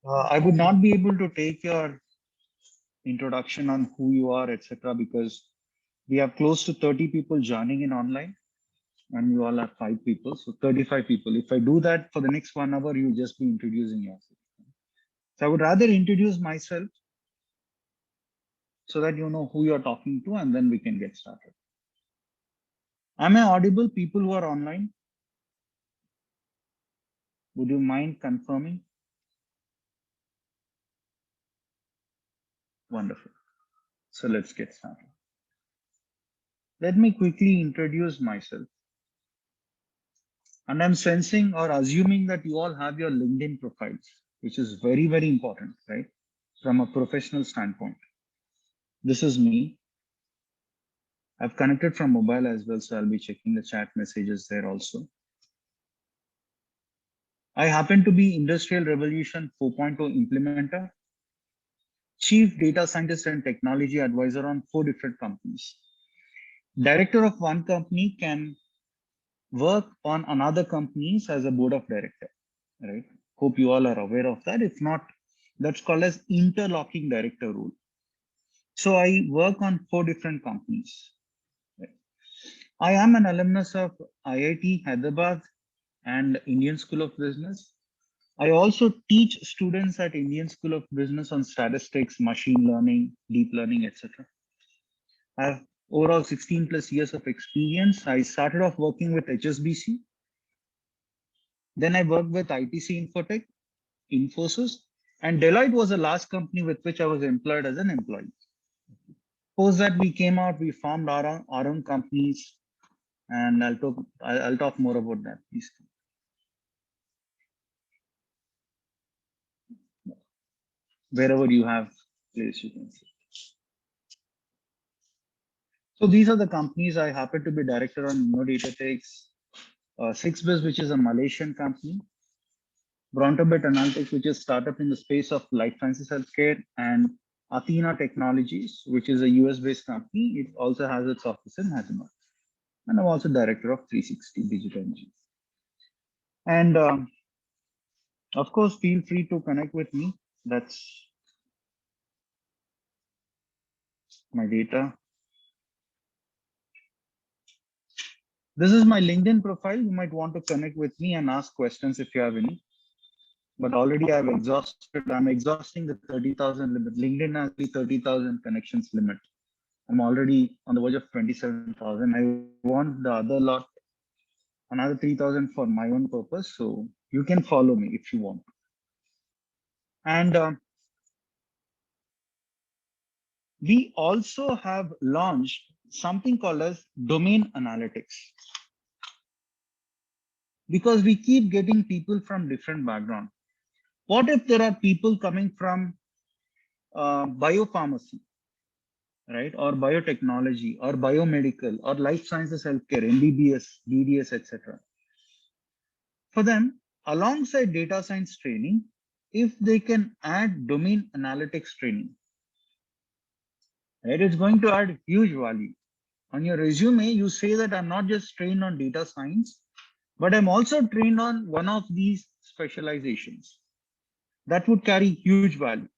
I would not be able to take your introduction on who you are, etc., because we have close to 30 people joining in online, and you all are five people, so 35 people. If I do that for the next 1 hour, you'll just be introducing yourself. So I would rather introduce myself so that you know who you're talking to, and then we can get started. Am I audible? People who are online, would you mind confirming? Wonderful. So let's get started. Let me quickly introduce myself. And I'm sensing or assuming that you all have your LinkedIn profiles, which is very, very important, right? From a professional standpoint. This is me. I've connected from mobile as well, so I'll be checking the chat messages there also. I happen to be Industrial Revolution 4.0 implementer, chief data scientist and technology advisor on 4 different companies. Director of one company can work on another companies as a board of director, right? Hope you all are aware of that. If not, that's called as interlocking director rule. So I work on 4 different companies. Right? I am an alumnus of IIT Hyderabad and Indian School of Business. I also teach students at Indian School of Business on statistics, machine learning, deep learning, etc. I have overall 16 plus years of experience. I started off working with HSBC. Then I worked with ITC Infotech, Infosys, and Deloitte was the last company with which I was employed as an employee. Post that we came out, we formed our own companies, and I'll talk more about that. Please, wherever you have place, you can see. So these are the companies I happen to be director on InnoDataTechs, 6biz, which is a Malaysian company, Brontobet Analytics, which is startup in the space of life sciences healthcare, and Athena Technologies, which is a US-based company. It also has its office in Hyderabad. And I'm also director of 360 Digital Energy. And of course, feel free to connect with me. That's my data. This is my LinkedIn profile. You might want to connect with me and ask questions if you have any. But already I've exhausted, I'm exhausting the 30,000 limit. LinkedIn has the 30,000 connections limit. I'm already on the verge of 27,000. I want the other lot, another 3,000 for my own purpose. So you can follow me if you want. And we also have launched something called as domain analytics, because we keep getting people from different background. What if there are people coming from biopharmacy, right, or biotechnology, or biomedical, or life sciences healthcare, MBBS, DDS, etc. For them, alongside data science training, if they can add domain analytics training, right, it's going to add huge value. On your resume, you say that I'm not just trained on data science, but I'm also trained on one of these specializations. That would carry huge value.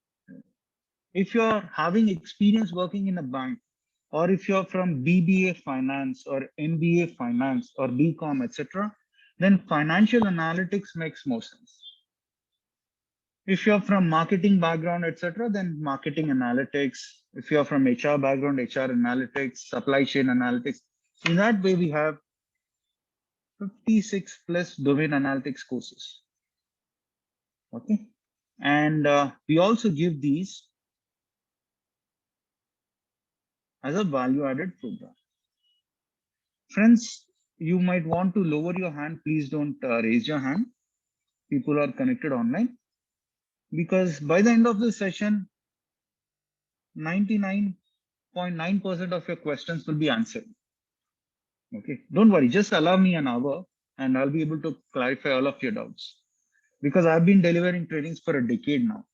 If you're having experience working in a bank, or if you're from BBA finance or MBA finance or BCom, etc., then financial analytics makes more sense. If you're from marketing background, etc., then marketing analytics. If you're from HR background, HR analytics, supply chain analytics. In that way, we have 56 plus domain analytics courses. Okay. And we also give these as a value added program. Friends, you might want to lower your hand. Please don't raise your hand. People are connected online, because by the end of this session, 99.9% of your questions will be answered. Okay, don't worry, just allow me an hour and I'll be able to clarify all of your doubts, because I've been delivering trainings for a decade now.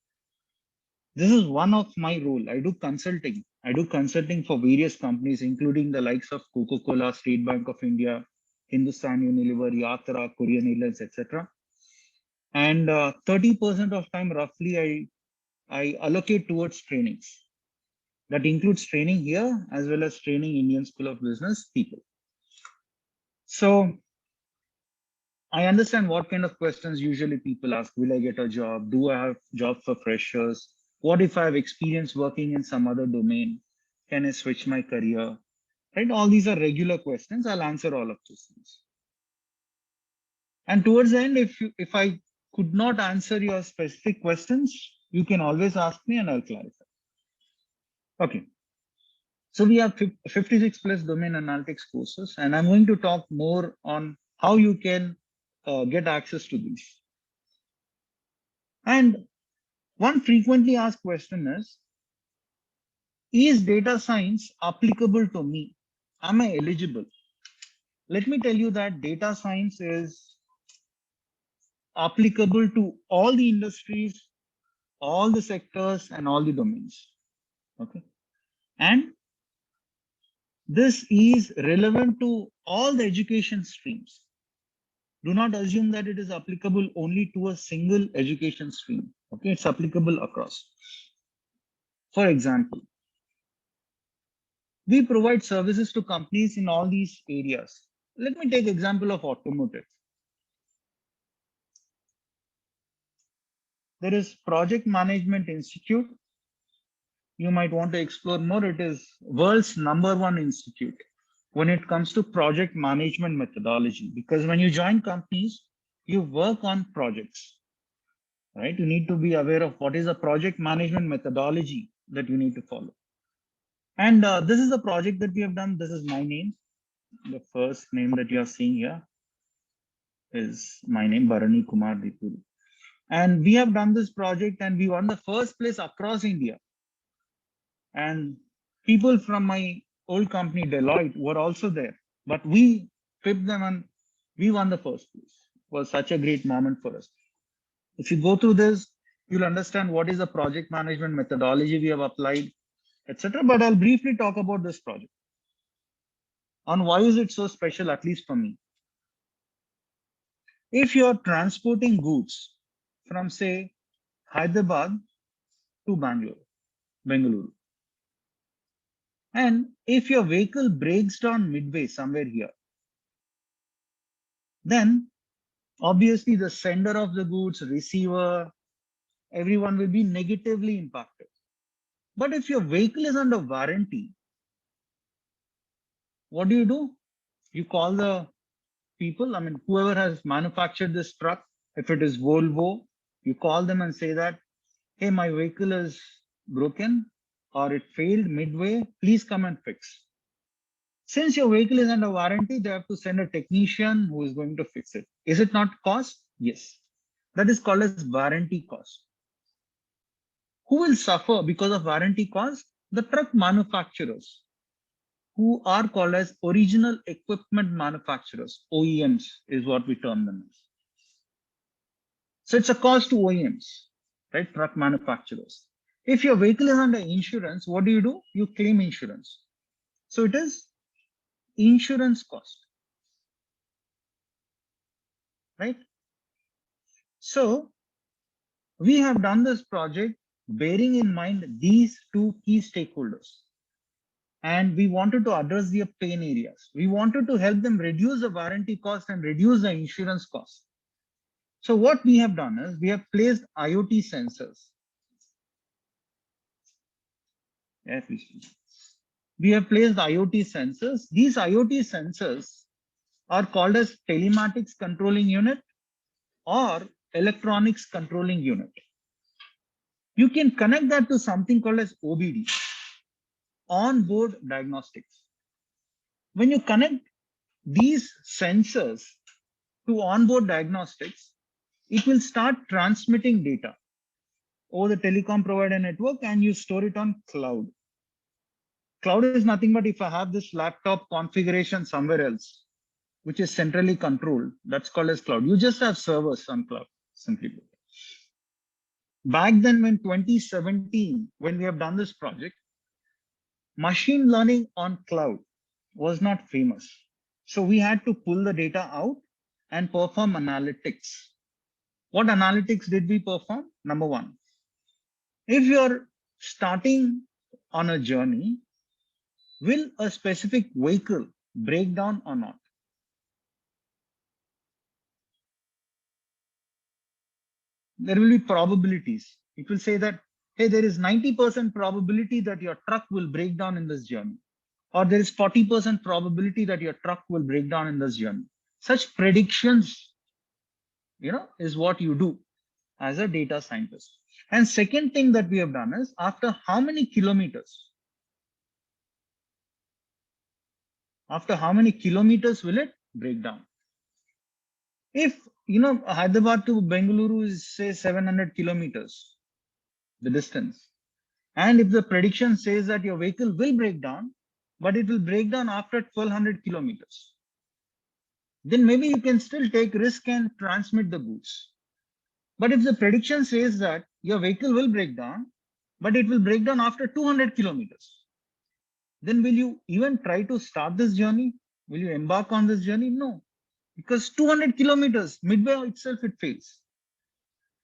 This is one of my role. I do consulting. I do consulting for various companies, including the likes of Coca-Cola, State Bank of India, Hindustan Unilever, Yatra, Korean Airlines, etc. And 30% of time roughly I allocate towards trainings. That includes training here as well as training Indian School of Business people. So I understand what kind of questions usually people ask. Will I get a job? Do I have job for freshers? What if I have experience working in some other domain? Can I switch my career? Right? All these are regular questions. I'll answer all of those things. And towards the end, if I could not answer your specific questions, you can always ask me and I'll clarify. Okay. So we have 56 plus domain analytics courses, and I'm going to talk more on how you can get access to these. And one frequently asked question is data science applicable to me? Am I eligible? Let me tell you that data science is applicable to all the industries, all the sectors, and all the domains. Okay. And this is relevant to all the education streams. Do not assume that it is applicable only to a single education stream. Okay, it's applicable across. For example, we provide services to companies in all these areas. Let me take example of automotive. There is Project Management Institute. You might want to explore more. It is world's #1 institute when it comes to project management methodology. Because when you join companies, you work on projects, right? You need to be aware of what is a project management methodology that you need to follow. And this is a project that we have done. This is my name. The first name that you are seeing here is my name, Bharani Kumar Dipuri. And we have done this project and we won the first place across India. And people from my old company, Deloitte, were also there. But we pipped them and we won the first place. It was such a great moment for us. If you go through this, you'll understand what is the project management methodology we have applied, etc. But I'll briefly talk about this project on why is it so special, at least for me. If you're transporting goods from, say, Hyderabad to Bengaluru, and if your vehicle breaks down midway somewhere here, then obviously the sender of the goods, receiver, everyone will be negatively impacted. But if your vehicle is under warranty, what do? You call the people, I mean, whoever has manufactured this truck, if it is Volvo, you call them and say that, hey, my vehicle is broken or it failed midway, please come and fix. Since your vehicle is under warranty, they have to send a technician who is going to fix it. Is it not cost? Yes. That is called as warranty cost. Who will suffer because of warranty cost? The truck manufacturers, who are called as original equipment manufacturers. OEMs is what we term them as. So it's a cost to OEMs, right? Truck manufacturers. If your vehicle is under insurance, what do? You claim insurance. So it is insurance cost, right? So we have done this project bearing in mind these two key stakeholders. And we wanted to address their pain areas. We wanted to help them reduce the warranty cost and reduce the insurance cost. So what we have done is we have placed IoT sensors. Yeah, please. We have placed IoT sensors. These IoT sensors are called as telematics controlling unit or electronics controlling unit. You can connect that to something called as OBD, on-board diagnostics. When you connect these sensors to onboard diagnostics, it will start transmitting data over the telecom provider network and you store it on cloud. Cloud is nothing but if I have this laptop configuration somewhere else, which is centrally controlled, that's called as cloud. You just have servers on cloud, simply put. Back then, when 2017, when we have done this project, machine learning on cloud was not famous. So we had to pull the data out and perform analytics. What analytics did we perform? Number one, if you're starting on a journey, will a specific vehicle break down or not? There will be probabilities. It will say that, hey, there is 90% probability that your truck will break down in this journey, or there is 40% probability that your truck will break down in this journey. Such predictions, is what you do as a data scientist. And second thing that we have done is, after how many kilometers will it break down? If Hyderabad to Bengaluru is say 700 kilometers, the distance, and if the prediction says that your vehicle will break down, but it will break down after 1200 kilometers, then maybe you can still take risk and transmit the goods. But if the prediction says that your vehicle will break down, but it will break down after 200 kilometers, then will you even try to start this journey? Will you embark on this journey? No, because 200 kilometers, midway itself, it fails.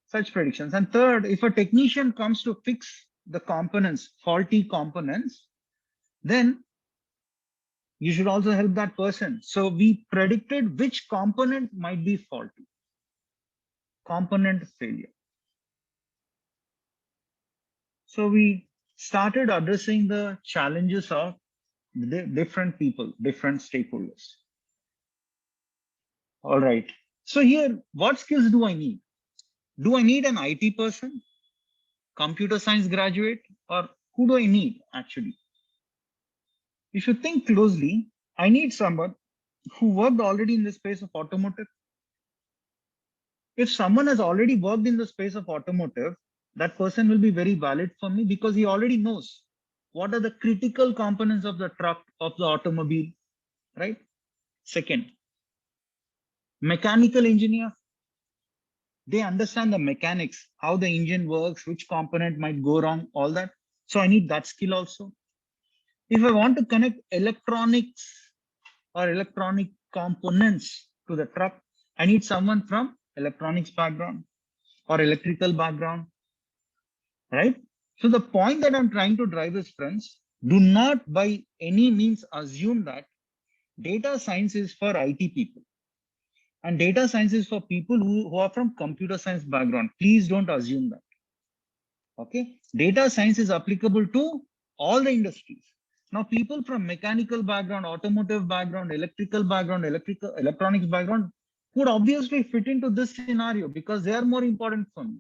Such predictions. And third, if a technician comes to fix the components, faulty components, then you should also help that person. So we predicted which component might be faulty. Component failure. So we started addressing the challenges of different people, different stakeholders. All right. So here, what skills do I need? Do I need an IT person, computer science graduate, or who do I need actually? If you think closely, I need someone who worked already in the space of automotive. If someone has already worked in the space of automotive, that person will be very valid for me because he already knows what are the critical components of the truck, of the automobile, right? Second, mechanical engineer. They understand the mechanics, how the engine works, which component might go wrong, all that. So I need that skill also. If I want to connect electronics or electronic components to the truck, I need someone from electronics background or electrical background, right? So the point that I'm trying to drive is, friends, do not by any means assume that data science is for IT people and data science is for people who are from computer science background. Please don't assume that. Okay, data science is applicable to all the industries. Now, people from mechanical background, automotive background, electrical background, electronics background would obviously fit into this scenario because they are more important for me.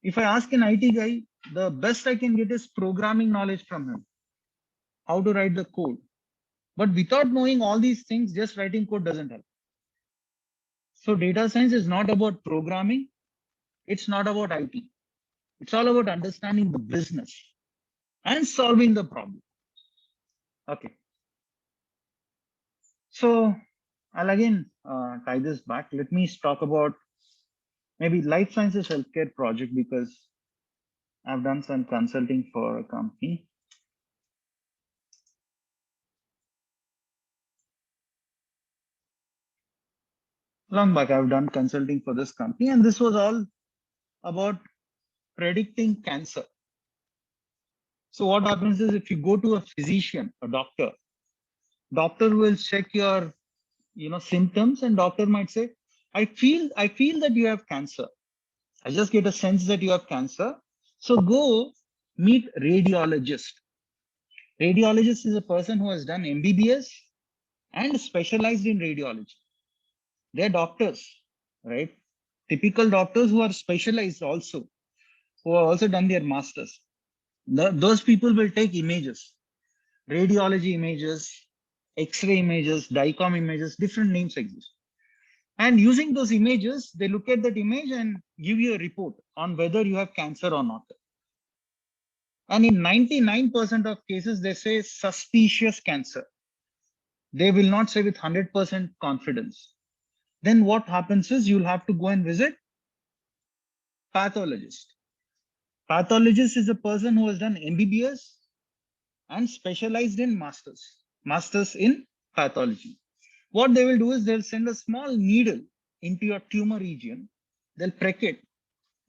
If I ask an IT guy, the best I can get is programming knowledge from him, how to write the code. But without knowing all these things, just writing code doesn't help. So data science is not about programming. It's not about IT. It's all about understanding the business and solving the problem. Okay. So I'll again tie this back. Let me talk about maybe life sciences healthcare project because I've done some consulting for a company. Long back, I've done consulting for this company, and this was all about predicting cancer. So what happens is if you go to a physician, a doctor will check your symptoms, and doctor might say, I feel that you have cancer. I just get a sense that you have cancer. So go meet radiologist. Radiologist is a person who has done MBBS and specialized in radiology. They're doctors, right? Typical doctors who are specialized also, who have also done their masters. Those people will take images, radiology images, X-ray images, DICOM images, different names exist. And using those images, they look at that image and give you a report on whether you have cancer or not. And in 99% of cases, they say suspicious cancer. They will not say with 100% confidence. Then what happens is you'll have to go and visit pathologist. Pathologist is a person who has done MBBS and specialized in masters in pathology. What they will do is they'll send a small needle into your tumor region they'll prick it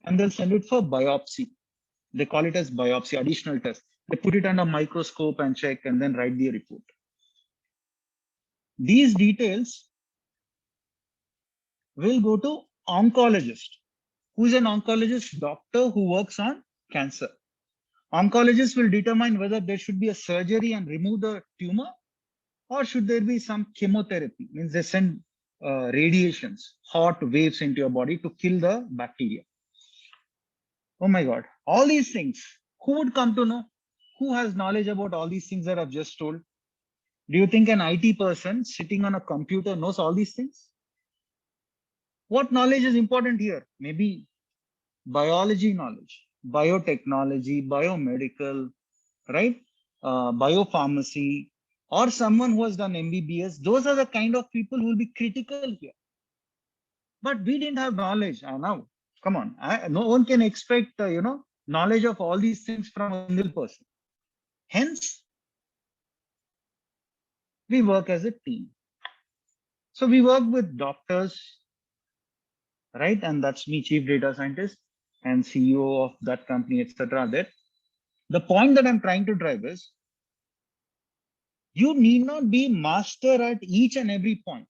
and they'll send it for biopsy. They call it as biopsy, additional test. They put it under microscope and check and then write the report. These details will go to oncologist. Who's an oncologist? Doctor who works on cancer. Oncologist will determine whether there should be a surgery and remove the tumor, or should there be some chemotherapy? Means they send radiations, hot waves into your body to kill the bacteria. Oh my God, all these things, who would come to know? Who has knowledge about all these things that I've just told? Do you think an IT person sitting on a computer knows all these things? What knowledge is important here? Maybe biology knowledge, biotechnology, biomedical, right? Biopharmacy, or someone who has done MBBS. Those are the kind of people who will be critical here. But we didn't have knowledge. Now, come on. No one can expect, knowledge of all these things from a single person. Hence, we work as a team. So we work with doctors, right? And that's me, chief data scientist and CEO of that company, etc. There. The point that I'm trying to drive is, you need not be master at each and every point,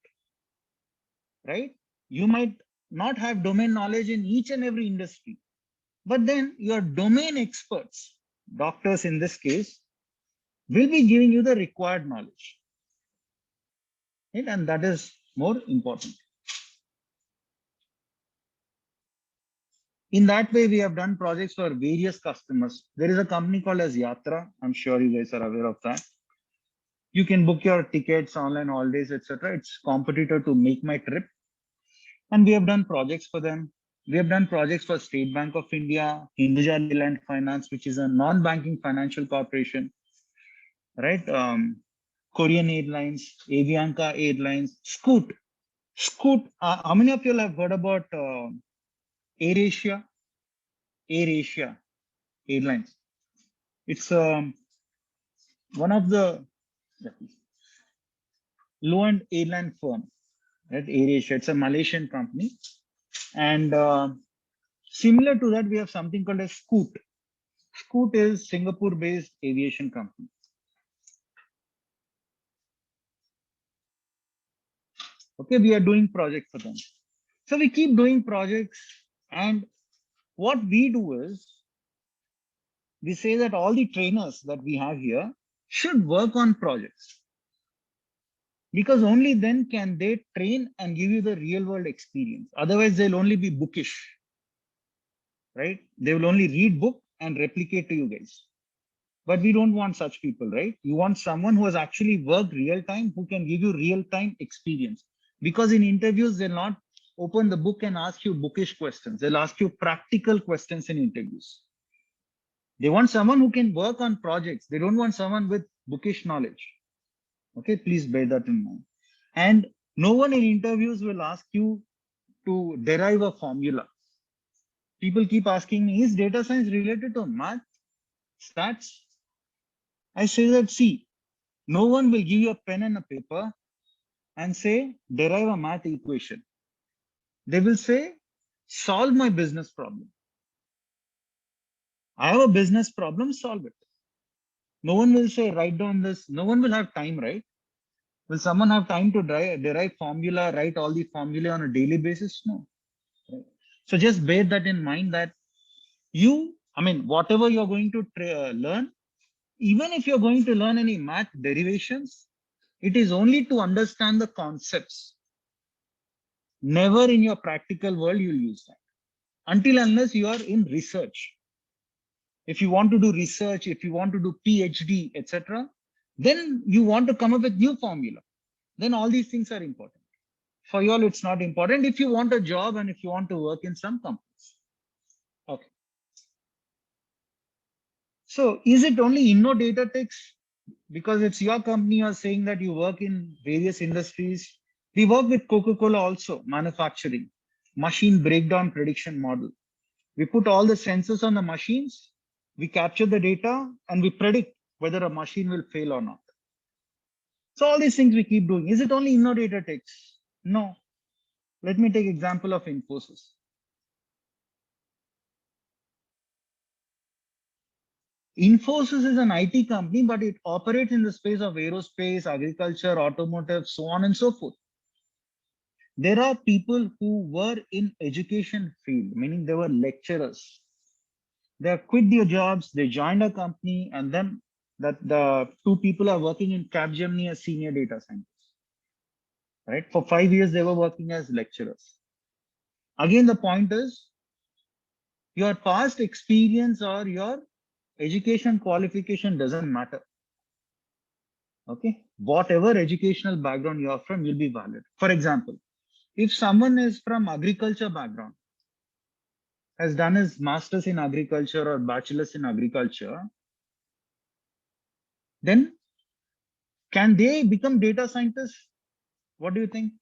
right? You might not have domain knowledge in each and every industry, but then your domain experts, doctors in this case, will be giving you the required knowledge. Right? And that is more important. In that way, we have done projects for various customers. There is a company called as Yatra. I'm sure you guys are aware of that. You can book your tickets, online holidays, etc. It's competitor to Make My Trip. And we have done projects for them. We have done projects for State Bank of India, Hinduja Leyland Finance, which is a non-banking financial corporation, right? Korean Airlines, Avianca Airlines, Scoot. Scoot, how many of you have heard about AirAsia? AirAsia Airlines. It's one of the low-end airline firm, right? AirAsia. It's a Malaysian company. And similar to that, we have something called a Scoot. Scoot is Singapore-based aviation company. Okay, we are doing projects for them. So we keep doing projects, and what we do is, we say that all the trainers that we have here should work on projects, because only then can they train and give you the real world experience. Otherwise, they'll only be bookish, right? They will only read book and replicate to you guys. But we don't want such people, right? You want someone who has actually worked real time, who can give you real time experience. Because in interviews, they'll not open the book and ask you bookish questions. They'll ask you practical questions in interviews. They want someone who can work on projects. They don't want someone with bookish knowledge. Okay, please bear that in mind. And no one in interviews will ask you to derive a formula. People keep asking me, is data science related to math, stats? I say that, see, no one will give you a pen and a paper and say, derive a math equation. They will say, solve my business problem. I have a business problem, solve it. No one will say, write down this. No one will have time, right? Will someone have time to derive formula, write all the formula on a daily basis? No. Right? So just bear that in mind, that whatever you're going to learn, even if you're going to learn any math derivations, it is only to understand the concepts. Never in your practical world you'll use that, until unless you are in research. If you want to do research, if you want to do PhD, etc., then you want to come up with new formula. Then all these things are important. For you all, it's not important if you want a job and if you want to work in some companies. Okay. So is it only InnoDataTechs? Because it's your company, you're saying that you work in various industries. We work with Coca-Cola also, manufacturing, machine breakdown prediction model. We put all the sensors on the machines, we capture the data, and we predict whether a machine will fail or not. So all these things we keep doing. Is it only InnoDataTechs? No. Let me take example of Infosys. Infosys is an IT company, but it operates in the space of aerospace, agriculture, automotive, so on and so forth. There are people who were in education field, meaning they were lecturers. They have quit their jobs, they joined a company, and then that the two people are working in Capgemini as senior data scientists. Right? For 5 years, they were working as lecturers. Again, the point is your past experience or your education qualification doesn't matter. Okay, whatever educational background you are from will be valid. For example, if someone is from agriculture background, has done his master's in agriculture or bachelor's in agriculture, then can they become data scientists? What do you think?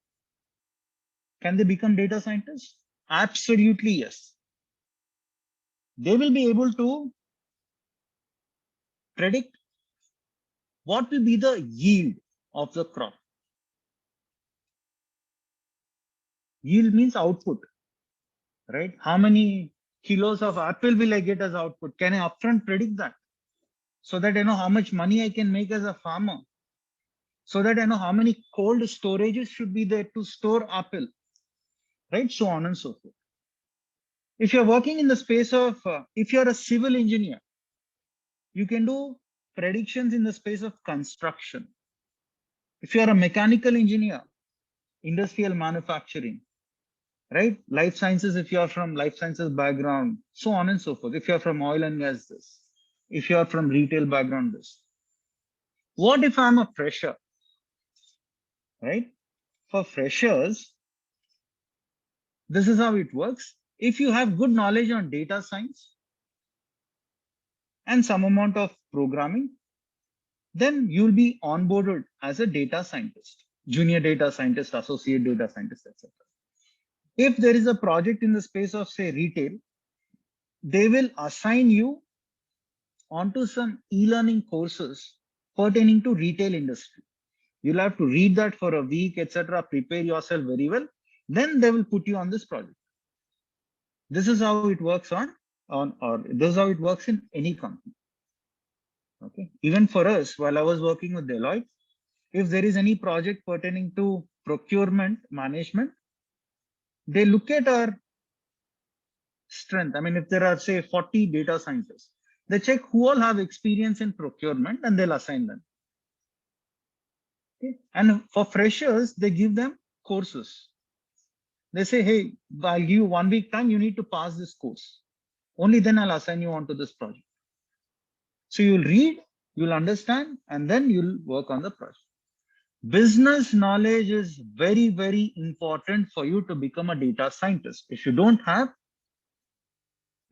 Can they become data scientists? Absolutely yes. They will be able to predict what will be the yield of the crop. Yield means output, right? How many kilos of apple will I get as output? Can I upfront predict that? So that I know how much money I can make as a farmer. So that I know how many cold storages should be there to store apple, right? So on and so forth. If you're working in the space of, if you're a civil engineer, you can do predictions in the space of construction. If you're a mechanical engineer, industrial manufacturing, right? Life sciences, if you're from life sciences background, so on and so forth. If you're from oil and gas, this. If you're from retail background, this. What if I'm a fresher, right? For freshers, this is how it works. If you have good knowledge on data science and some amount of programming, then you'll be onboarded as a data scientist, junior data scientist, associate data scientist, etc. If there is a project in the space of, say, retail, they will assign you onto some e-learning courses pertaining to retail industry. You'll have to read that for a week, etc. Prepare yourself very well. Then they will put you on this project. This is how it works or this is how it works in any company. Okay. Even for us, while I was working with Deloitte, if there is any project pertaining to procurement management, they look at our strength. I mean, if there are, say, 40 data scientists, they check who all have experience in procurement and they'll assign them. Okay. And for freshers, they give them courses. They say, hey, I'll give you 1 week time, you need to pass this course. Only then I'll assign you onto this project. So you'll read, you'll understand, and then you'll work on the project. Business knowledge is very, very important for you to become a data scientist. If you don't have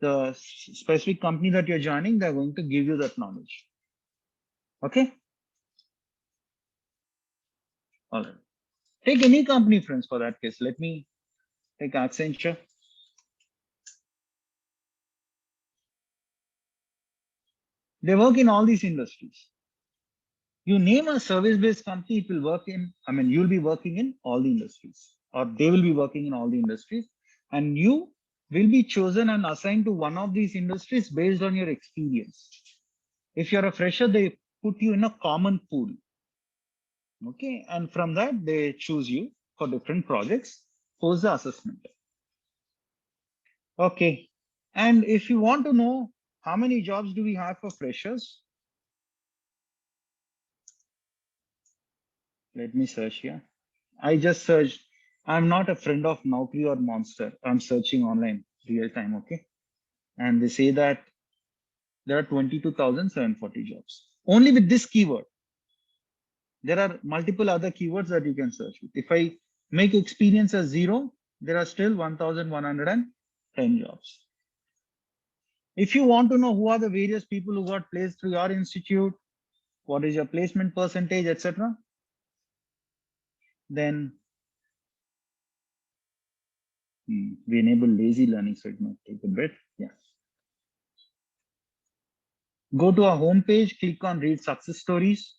the specific company that you're joining, they're going to give you that knowledge. Okay. All right. Take any company, friends, for that case. Let me take Accenture. They work in all these industries. You name a service-based company, it will work in, I mean, you'll be working in all the industries, or they will be working in all the industries, and you will be chosen and assigned to one of these industries based on your experience. If you're a fresher, they put you in a common pool. Okay, and from that, they choose you for different projects, post the assessment. Okay, and if you want to know how many jobs do we have for freshers, let me search here. I just searched. I'm not a friend of Naukri or Monster. I'm searching online real time. Okay. And they say that there are 22,740 jobs only with this keyword. There are multiple other keywords that you can search with. If I make experience as 0, there are still 1,110 jobs. If you want to know who are the various people who got placed through your institute, what is your placement percentage, etc., then we enable lazy learning, so it might take a bit. Yeah. Go to our homepage, click on read success stories.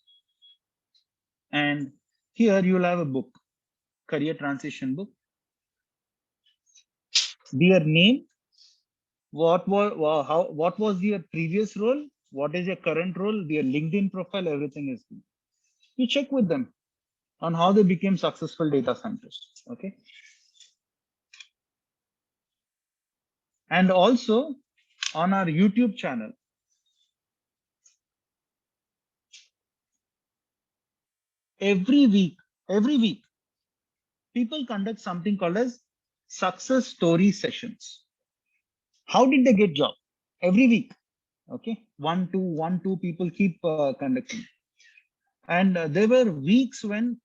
And here you'll have a book, career transition book. Their name, what was your previous role, what is your current role, their LinkedIn profile, everything is there. You check with them on how they became successful data scientists. Okay. And also on our YouTube channel, every week, people conduct something called as success story sessions. How did they get job? Every week. Okay. One, two people keep conducting. And there were weeks when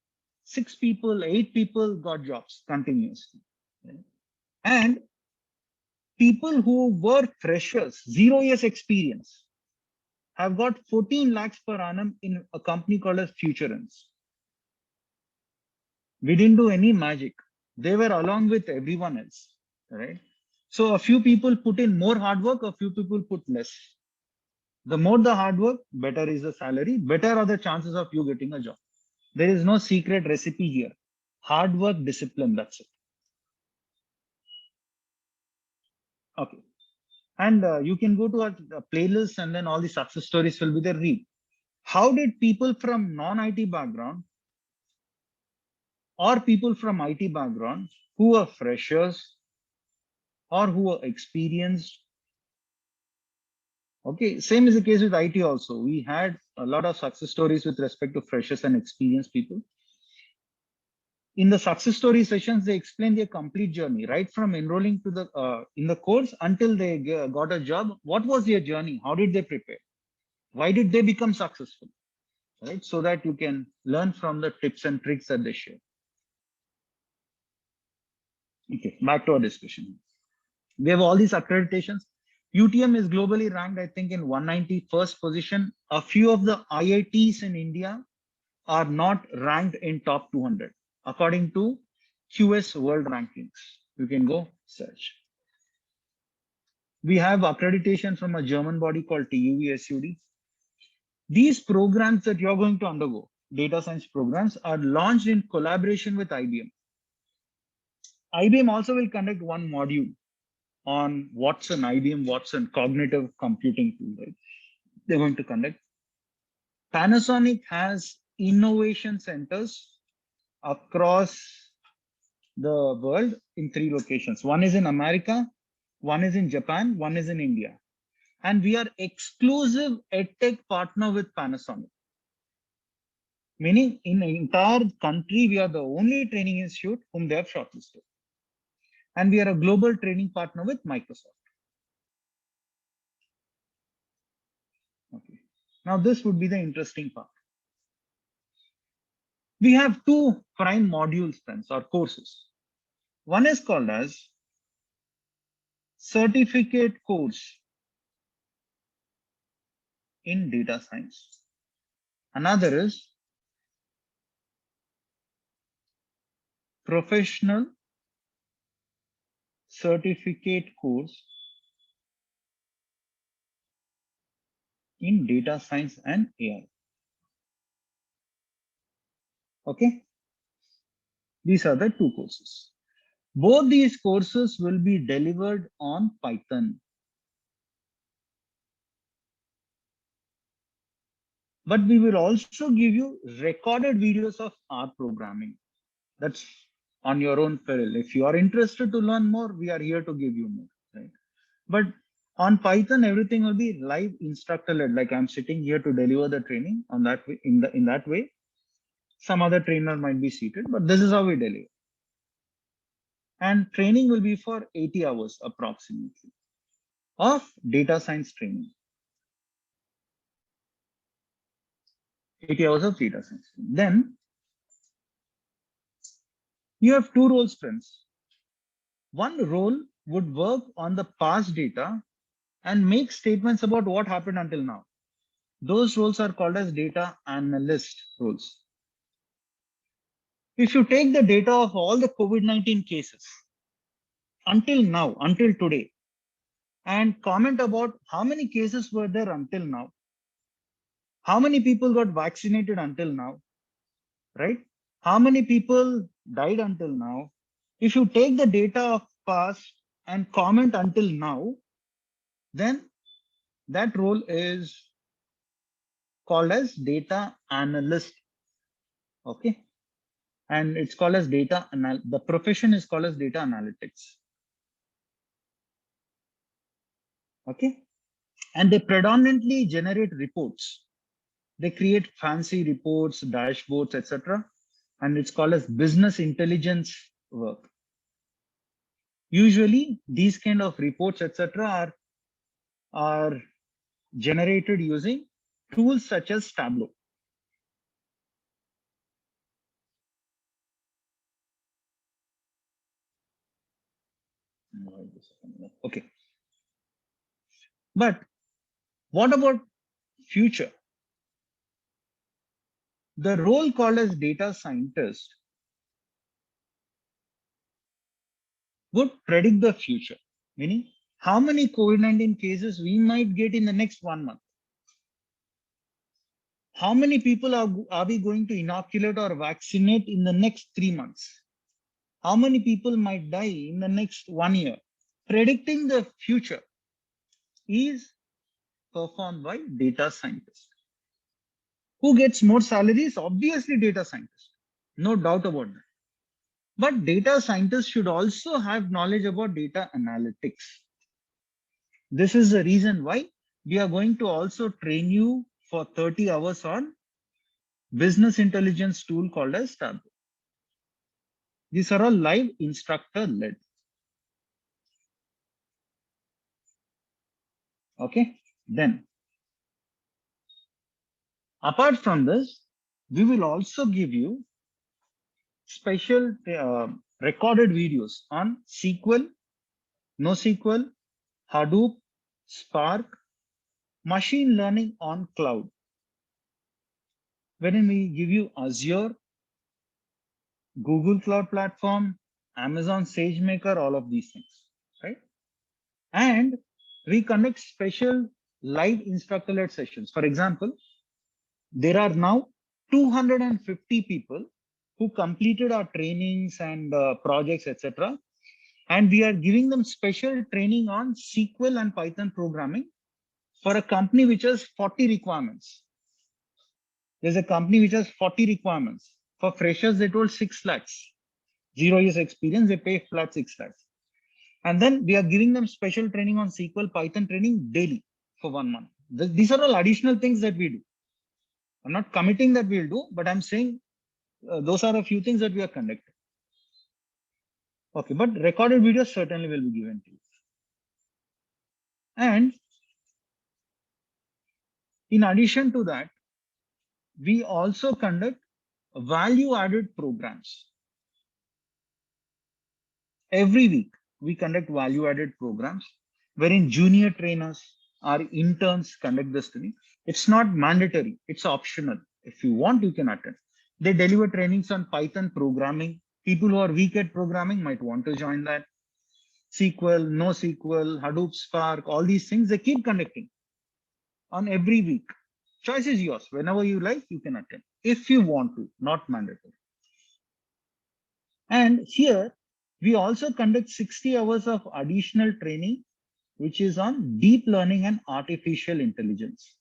6 people, 8 people got jobs continuously. And people who were freshers, 0 years experience, have got 14 lakhs per annum in a company called as Futurance. We didn't do any magic. They were along with everyone else, right? So a few people put in more hard work, a few people put less. The more the hard work, better is the salary, better are the chances of you getting a job. There is no secret recipe here. Hard work, discipline, that's it. Okay. And you can go to our playlist and then all the success stories will be there. Read. How did people from non-IT background or people from IT background who are freshers or who are experienced? Okay, same is the case with IT also. We had a lot of success stories with respect to freshers and experienced people. In the success story sessions, they explain their complete journey, right from enrolling to the in the course until they got a job. What was their journey? How did they prepare? Why did they become successful? Right, so that you can learn from the tips and tricks that they share. Okay, back to our discussion. We have all these accreditations. UTM is globally ranked, I think, in 191st position. A few of the IITs in India are not ranked in top 200 according to QS World Rankings. You can go search. We have accreditation from a German body called TUV-SUD. These programs that you're going to undergo, data science programs, are launched in collaboration with IBM. IBM also will conduct one module on Watson, IBM Watson, cognitive computing tool, right? They're going to conduct. Panasonic has innovation centers across the world in 3 locations. One is in America, one is in Japan, one is in India. And we are exclusive EdTech partner with Panasonic. Meaning in the entire country, we are the only training institute whom they have shortlisted. And we are a global training partner with Microsoft. Okay. Now this would be the interesting part. We have 2 prime modules, friends, or courses. One is called as certificate course in data science. Another is professional certificate course in data science and AI. Okay. These are the 2 courses. Both these courses will be delivered on Python. But we will also give you recorded videos of R programming. That's on your own peril. If you are interested to learn more, we are here to give you more, right? But on Python, everything will be live instructor led. Like I'm sitting here to deliver the training on that way, in that way. Some other trainer might be seated, but this is how we deliver. And training will be for 80 hours approximately of data science training. 80 hours of data science. Then you have 2 roles, friends. One role would work on the past data and make statements about what happened until now. Those roles are called as data analyst roles. If you take the data of all the COVID-19 cases until now, until today, and comment about how many cases were there until now, how many people got vaccinated until now, right? How many people died until now? If you take the data of past and comment until now, then that role is called as data analyst. Okay. And it's called as the profession is called as data analytics. Okay. And they predominantly generate reports. They create fancy reports, dashboards, etc. And it's called as business intelligence work. Usually these kind of reports, etc. are generated using tools such as Tableau. Okay. But what about future? The role called as data scientist would predict the future, meaning how many COVID-19 cases we might get in the next 1 month. How many people are we going to inoculate or vaccinate in the next 3 months? How many people might die in the next 1 year? Predicting the future is performed by data scientists. Who gets more salaries? Obviously data scientists, no doubt about that. But data scientists should also have knowledge about data analytics. This is the reason why we are going to also train you for 30 hours on business intelligence tool called as Tableau. These are all live instructor led. Okay, then apart from this, we will also give you special recorded videos on SQL, NoSQL, Hadoop, Spark, machine learning on cloud. Wherein we give you Azure, Google Cloud Platform, Amazon SageMaker, all of these things, right? And we conduct special live instructor-led sessions. For example, there are now 250 people who completed our trainings and projects, etc. And we are giving them special training on SQL and Python programming for a company which has 40 requirements. There's a company which has 40 requirements. For freshers, they told 6 lakhs. 0 years experience, they pay flat 6 lakhs. And then we are giving them special training on SQL, Python training daily for 1 month. These are all additional things that we do. I'm not committing that we'll do, but I'm saying those are a few things that we are conducting. Okay, but recorded videos certainly will be given to you. And in addition to that, we also conduct value-added programs. Every week, we conduct value-added programs wherein junior trainers, our interns conduct this training. It's not mandatory, it's optional. If you want, you can attend. They deliver trainings on Python programming. People who are weak at programming might want to join that. SQL, NoSQL, Hadoop, Spark, all these things, they keep conducting on every week. Choice is yours. Whenever you like, you can attend. If you want to, not mandatory. And here, we also conduct 60 hours of additional training, which is on deep learning and artificial intelligence.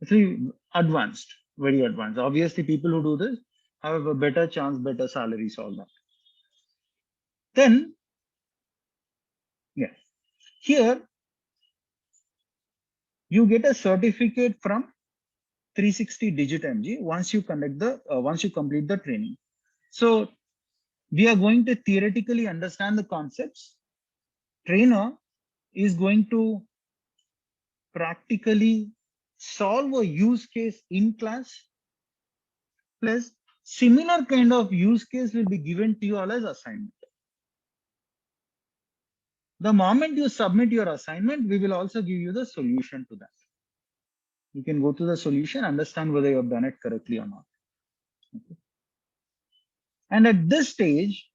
It's advanced, very advanced. Obviously, people who do this have a better chance, better salaries, all that. Then, yeah, here you get a certificate from 360 Digit MG once you conduct the once you complete the training. So we are going to theoretically understand the concepts. Trainer is going to practically solve a use case in class, plus similar kind of use case will be given to you all as assignment. The moment you submit your assignment, we will also give you the solution to that. You can go to the solution, understand whether you have done it correctly or not. Okay. And at this stage,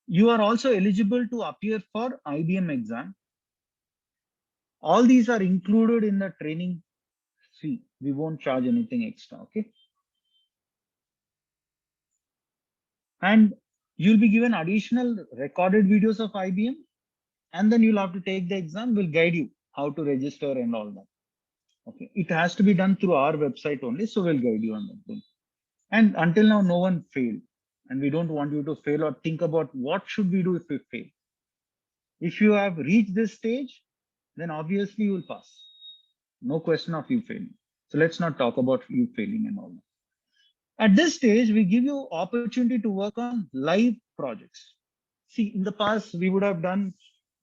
you are also eligible to appear for IBM exam. All these are included in the training fee. We won't charge anything extra, okay? And you'll be given additional recorded videos of IBM, and then you'll have to take the exam. We'll guide you how to register and all that, Okay, it has to be done through our website only, so we'll guide you on that thing. And until now, no one failed, and we don't want you to fail or think about what should we do if we fail. If you have reached this stage, then obviously you will pass. No question of you failing. So let's not talk about you failing and all that. At this stage, we give you opportunity to work on live projects. See, in the past, we would have done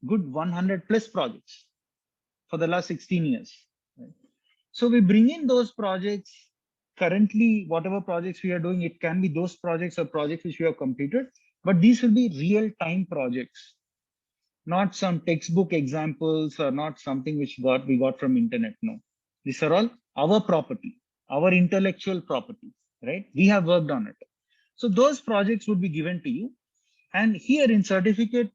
good 100 plus projects for the last 16 years. Right? So we bring in those projects. Currently, whatever projects we are doing, it can be those projects or projects which we have completed, but these will be real-time projects, not some textbook examples or not something which we got from internet. No, these are all our property, our intellectual property, right? We have worked on it. So those projects would be given to you. And here in certificate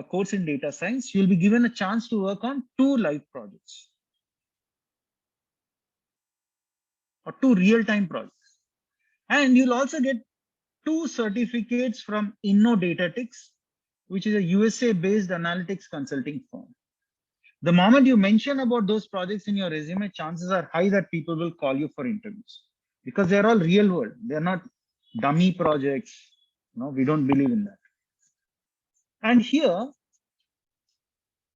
course in data science, you'll be given a chance to work on 2 live projects or 2 real-time projects. And you'll also get 2 certificates from InnoDataTix, which is a USA-based analytics consulting firm. The moment you mention about those projects in your resume, chances are high that people will call you for interviews because they're all real world. They're not dummy projects. No, we don't believe in that. And here,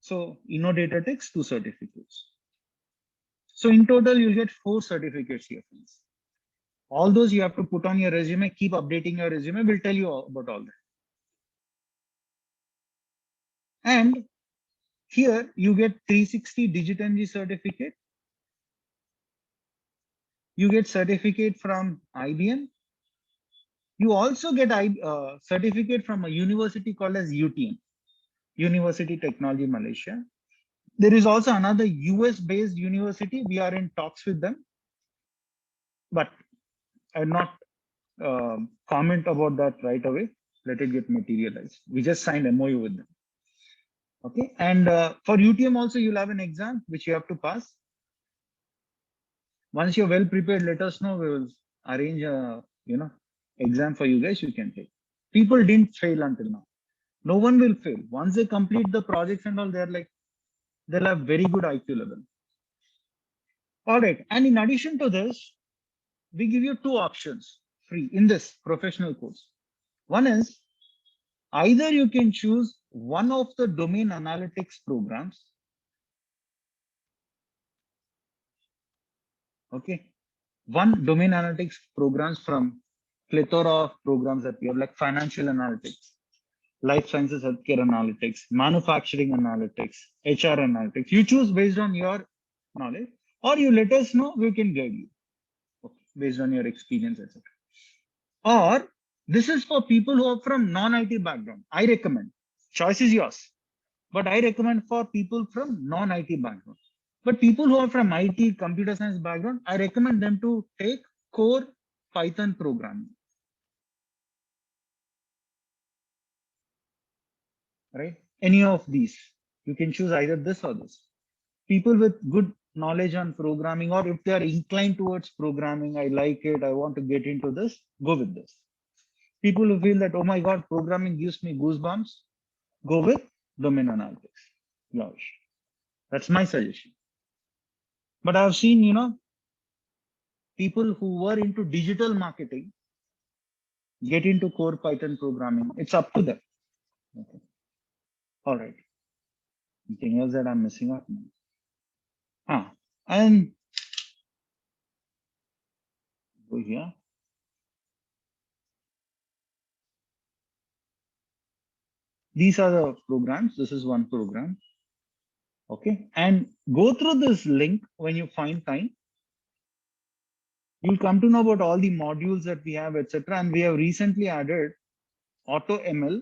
so InnoDataTix, 2 certificates. So in total, you'll get 4 certificates here, friends. All those you have to put on your resume, keep updating your resume. We'll tell you about all that. And here you get 360 DigitNG certificate. You get certificate from IBM. You also get a certificate from a university called as UTM, University Technology Malaysia. There is also another US-based university. We are in talks with them, but I will not comment about that right away. Let it get materialized. We just signed MOU with them. Okay, and for UTM also you'll have an exam which you have to pass. Once you're well prepared, let us know. We will arrange a exam for you guys. You can take. People didn't fail until now. No one will fail. Once they complete the projects and all, they'll have very good IQ level. All right. And in addition to this, we give you 2 options free in this professional course. One is either you can choose one of the domain analytics programs. Okay. One domain analytics programs from plethora of programs that we have, like financial analytics, life sciences, healthcare analytics, manufacturing analytics, HR analytics. You choose based on your knowledge, or you let us know, we can guide you based on your experience, etc. Or this is for people who are from non-IT background. I recommend, choice is yours, but I recommend for people from non-IT background. But people who are from IT, computer science background, I recommend them to take core Python programming. Right? Any of these. You can choose either this or this. People with good knowledge on programming, or if they are inclined towards programming, I like it, I want to get into this, go with this. People who feel that, oh my God, programming gives me goosebumps, go with domain analytics. Yash. That's my suggestion. But I've seen, people who were into digital marketing get into core Python programming. It's up to them. Okay. All right. Anything else that I'm missing out? And go here. These are the programs. This is one program. Okay. And go through this link when you find time. You'll come to know about all the modules that we have, etc. And we have recently added Auto ML,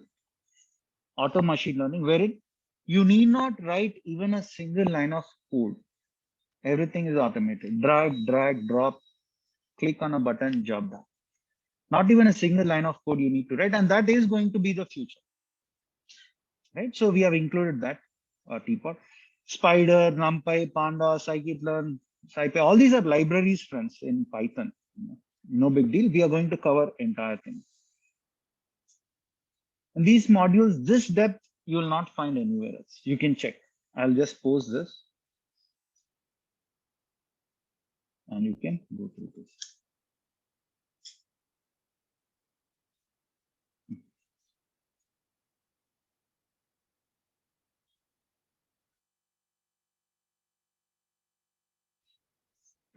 Auto Machine Learning, wherein you need not write even a single line of code. Everything is automated. Drag, drop, click on a button, job done. Not even a single line of code you need to write. And that is going to be the future. Right? So we have included that teapot. Spider, NumPy, Panda, Scikit-learn, SciPy, all these are libraries, friends, in Python. No big deal. We are going to cover entire thing. And these modules, this depth, you will not find anywhere else. You can check. I'll just post this. and you can go through this.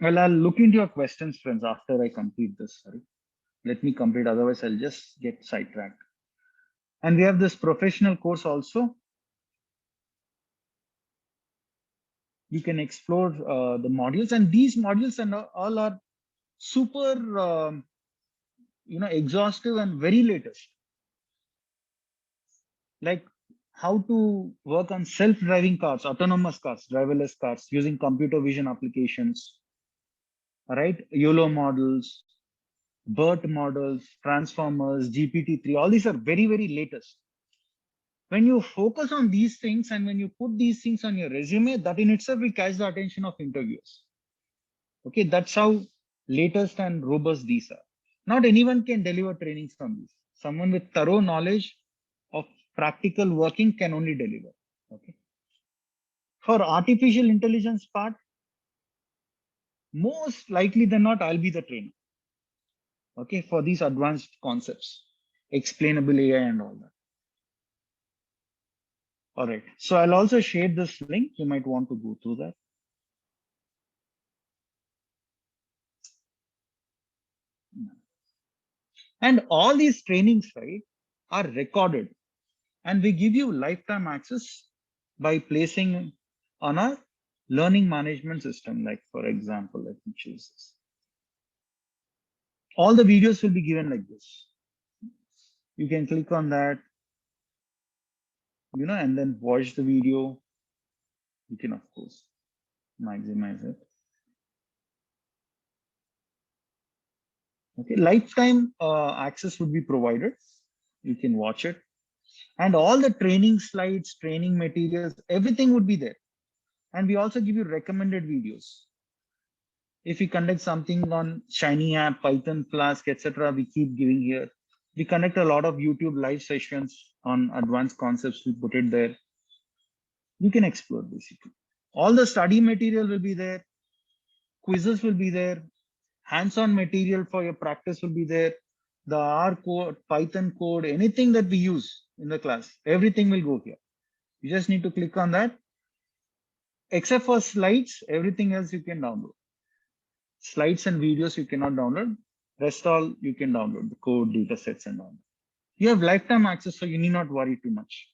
Well, I'll look into your questions, friends, after I complete this. Sorry. Let me complete, otherwise I'll just get sidetracked. And we have this professional course also. You can explore the modules, and these modules and all are super, exhaustive and very latest. Like how to work on self-driving cars, autonomous cars, driverless cars using computer vision applications, right? YOLO models, BERT models, transformers, GPT-3, all these are very, very latest. When you focus on these things and when you put these things on your resume, that in itself will catch the attention of interviewers. Okay, that's how latest and robust these are. Not anyone can deliver trainings from these. Someone with thorough knowledge of practical working can only deliver. Okay. For artificial intelligence part, most likely than not, I'll be the trainer. Okay, for these advanced concepts, explainable AI and all that. All right. So I'll also share this link. You might want to go through that. And all these trainings, right, are recorded, and we give you lifetime access by placing on our learning management system. Like, for example, let me choose this. All the videos will be given like this. You can click on that, and then watch the video. You can, of course, maximize it. Okay, lifetime access would be provided. You can watch it. And all the training slides, training materials, everything would be there. And we also give you recommended videos. If we conduct something on Shiny app, Python, Flask, etc., we keep giving here. We conduct a lot of YouTube live sessions on advanced concepts. We put it there. You can explore basically. All the study material will be there. Quizzes will be there. Hands-on material for your practice will be there. The R code, Python code, anything that we use in the class, everything will go here. You just need to click on that. Except for slides, everything else you can download. Slides and videos you cannot download. Rest all you can download, the code, data sets and all. You have lifetime access, so you need not worry too much.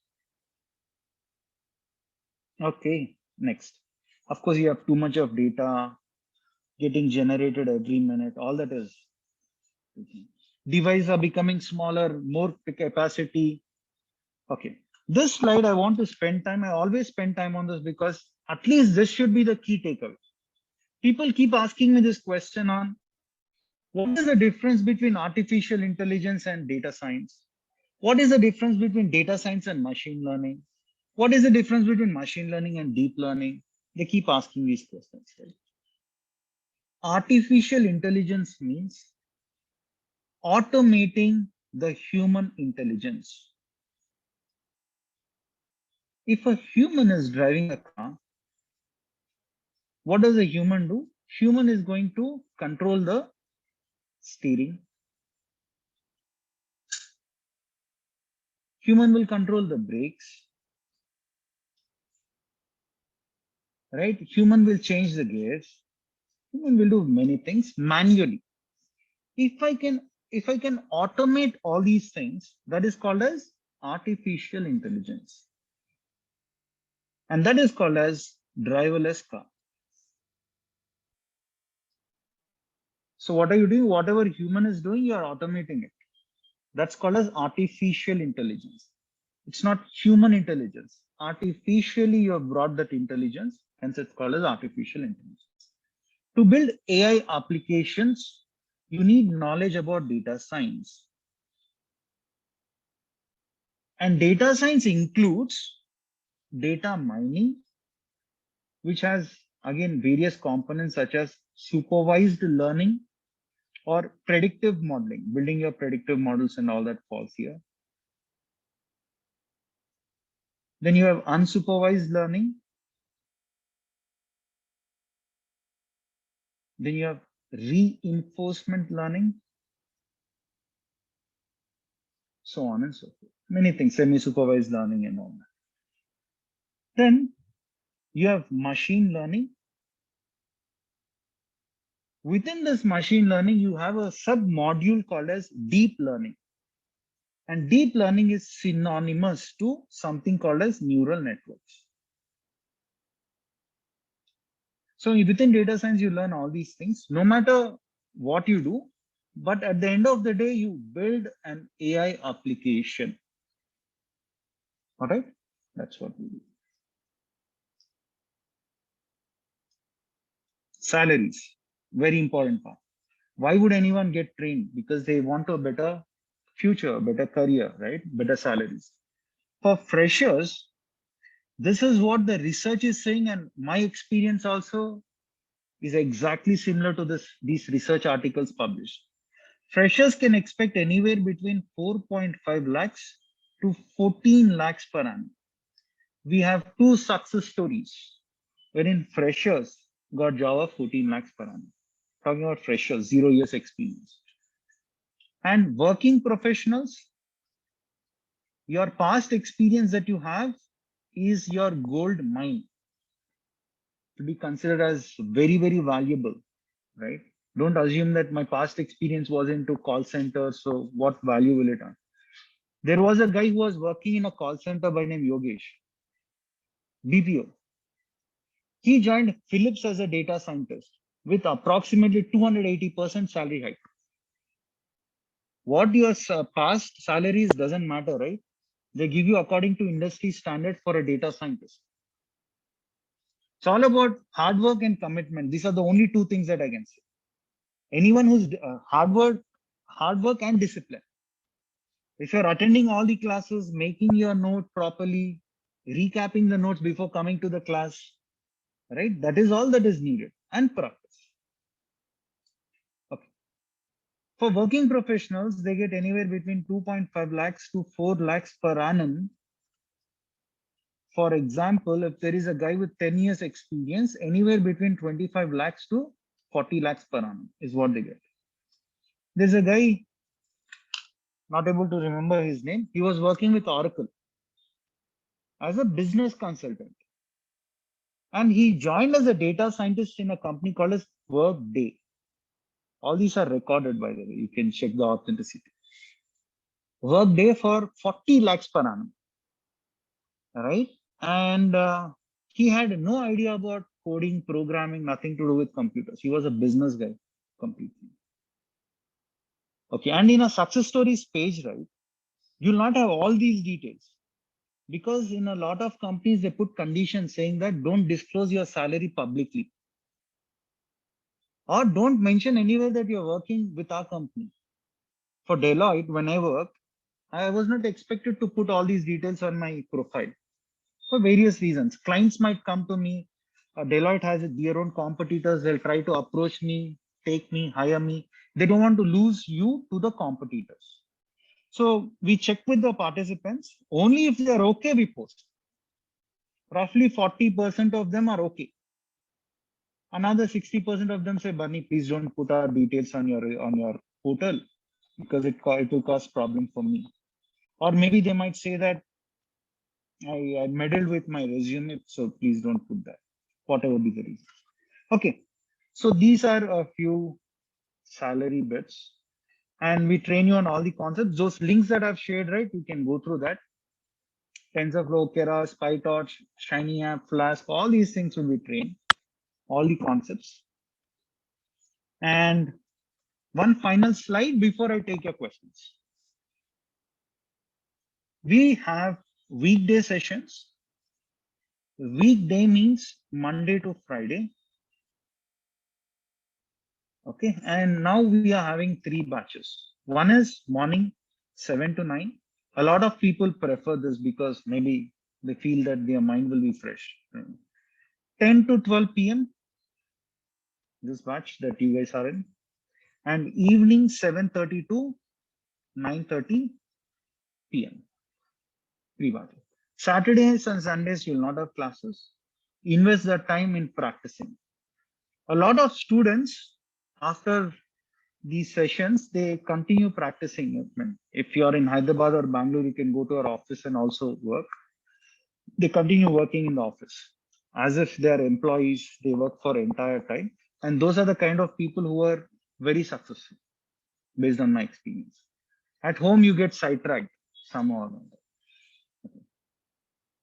Okay, next. Of course, you have too much of data getting generated every minute. All that is. Devices are becoming smaller, more capacity. Okay. This slide I want to spend time. I always spend time on this because at least this should be the key takeaway. People keep asking me this question on what is the difference between artificial intelligence and data science? What is the difference between data science and machine learning? What is the difference between machine learning and deep learning? They keep asking these questions. Right? Artificial intelligence means automating the human intelligence. If a human is driving a car, what does a human do? Human is going to control the steering. Human will control the brakes. Right? Human will change the gears. Human will do many things manually. If I can automate all these things, that is called as artificial intelligence. And that is called as driverless car. So what are you doing? Whatever human is doing, you are automating it. That's called as artificial intelligence. It's not human intelligence. Artificially, you have brought that intelligence, hence it's called as artificial intelligence. To build AI applications, you need knowledge about data science. And data science includes data mining, which has again various components such as supervised learning or predictive modeling, building your predictive models and all that falls here. Then you have unsupervised learning. Then you have reinforcement learning, so on and so forth. Many things, semi-supervised learning and all that. Then you have machine learning. Within this machine learning, you have a sub-module called as deep learning. And deep learning is synonymous to something called as neural networks. So within data science, you learn all these things, no matter what you do. But at the end of the day, you build an AI application. All right, that's what we do. Salaries, very important part. Why would anyone get trained? Because they want a better future, better career, right? Better salaries. For freshers, this is what the research is saying, and my experience also is exactly similar to these research articles published. Freshers can expect anywhere between 4.5 lakhs to 14 lakhs per annum. We have two success stories wherein freshers got job of 14 lakhs per annum. Talking about freshers, 0 years experience. And working professionals, your past experience that you have is your gold mine to be considered as very, very valuable, right? Don't assume that my past experience was into call center, so what value will it have? There was a guy who was working in a call center by name Yogesh, BPO. He joined Philips as a data scientist with approximately 280% salary hike. What your past salaries doesn't matter, right? They give you according to industry standard for a data scientist. It's all about hard work and commitment. These are the only two things that I can say. Anyone who's hard work and discipline. If you're attending all the classes, making your note properly, recapping the notes before coming to the class, right? That is all that is needed, and practice. Okay. For working professionals, they get anywhere between 2.5 lakhs to 4 lakhs per annum. For example, if there is a guy with 10 years experience, anywhere between 25 lakhs to 40 lakhs per annum is what they get. There's a guy, not able to remember his name. He was working with Oracle as a business consultant. And he joined as a data scientist in a company called as Workday. All these are recorded, by the way. You can check the authenticity. Workday for 40 lakhs per annum, right? And he had no idea about coding, programming, nothing to do with computers. He was a business guy completely. Okay, and in a success stories page, right, you'll not have all these details because in a lot of companies, they put conditions saying that don't disclose your salary publicly or don't mention anywhere that you're working with our company. For Deloitte, when I worked, I was not expected to put all these details on my profile for various reasons. Clients might come to me. Deloitte has their own competitors. They'll try to approach me, take me, hire me. They don't want to lose you to the competitors. So we check with the participants. Only if they're okay, we post. Roughly 40% of them are okay. Another 60% of them say, Bunny, please don't put our details on your portal because it will cause problem for me. Or maybe they might say that I meddled with my resume, so please don't put that, whatever be the reason. Okay, so these are a few salary bits, and we train you on all the concepts. Those links that I've shared, right? You can go through that. TensorFlow, Keras, PyTorch, Shiny App, Flask, all these things will be trained, all the concepts. And one final slide before I take your questions. We have weekday sessions. Weekday means Monday to Friday. Okay, and now we are having 3 batches. One is morning 7 to 9. A lot of people prefer this because maybe they feel that their mind will be fresh. 10 to 12 p.m. this batch that you guys are in, and evening 7:30 to 9:30 p.m. 3 batches. Saturdays and Sundays you'll not have classes. Invest that time in practicing. A lot of students, after these sessions, they continue practicing. I mean, if you're in Hyderabad or Bangalore, you can go to our office and also work. They continue working in the office as if they are employees. They work for entire time. And those are the kind of people who are very successful based on my experience. At home, you get sidetracked somehow or another.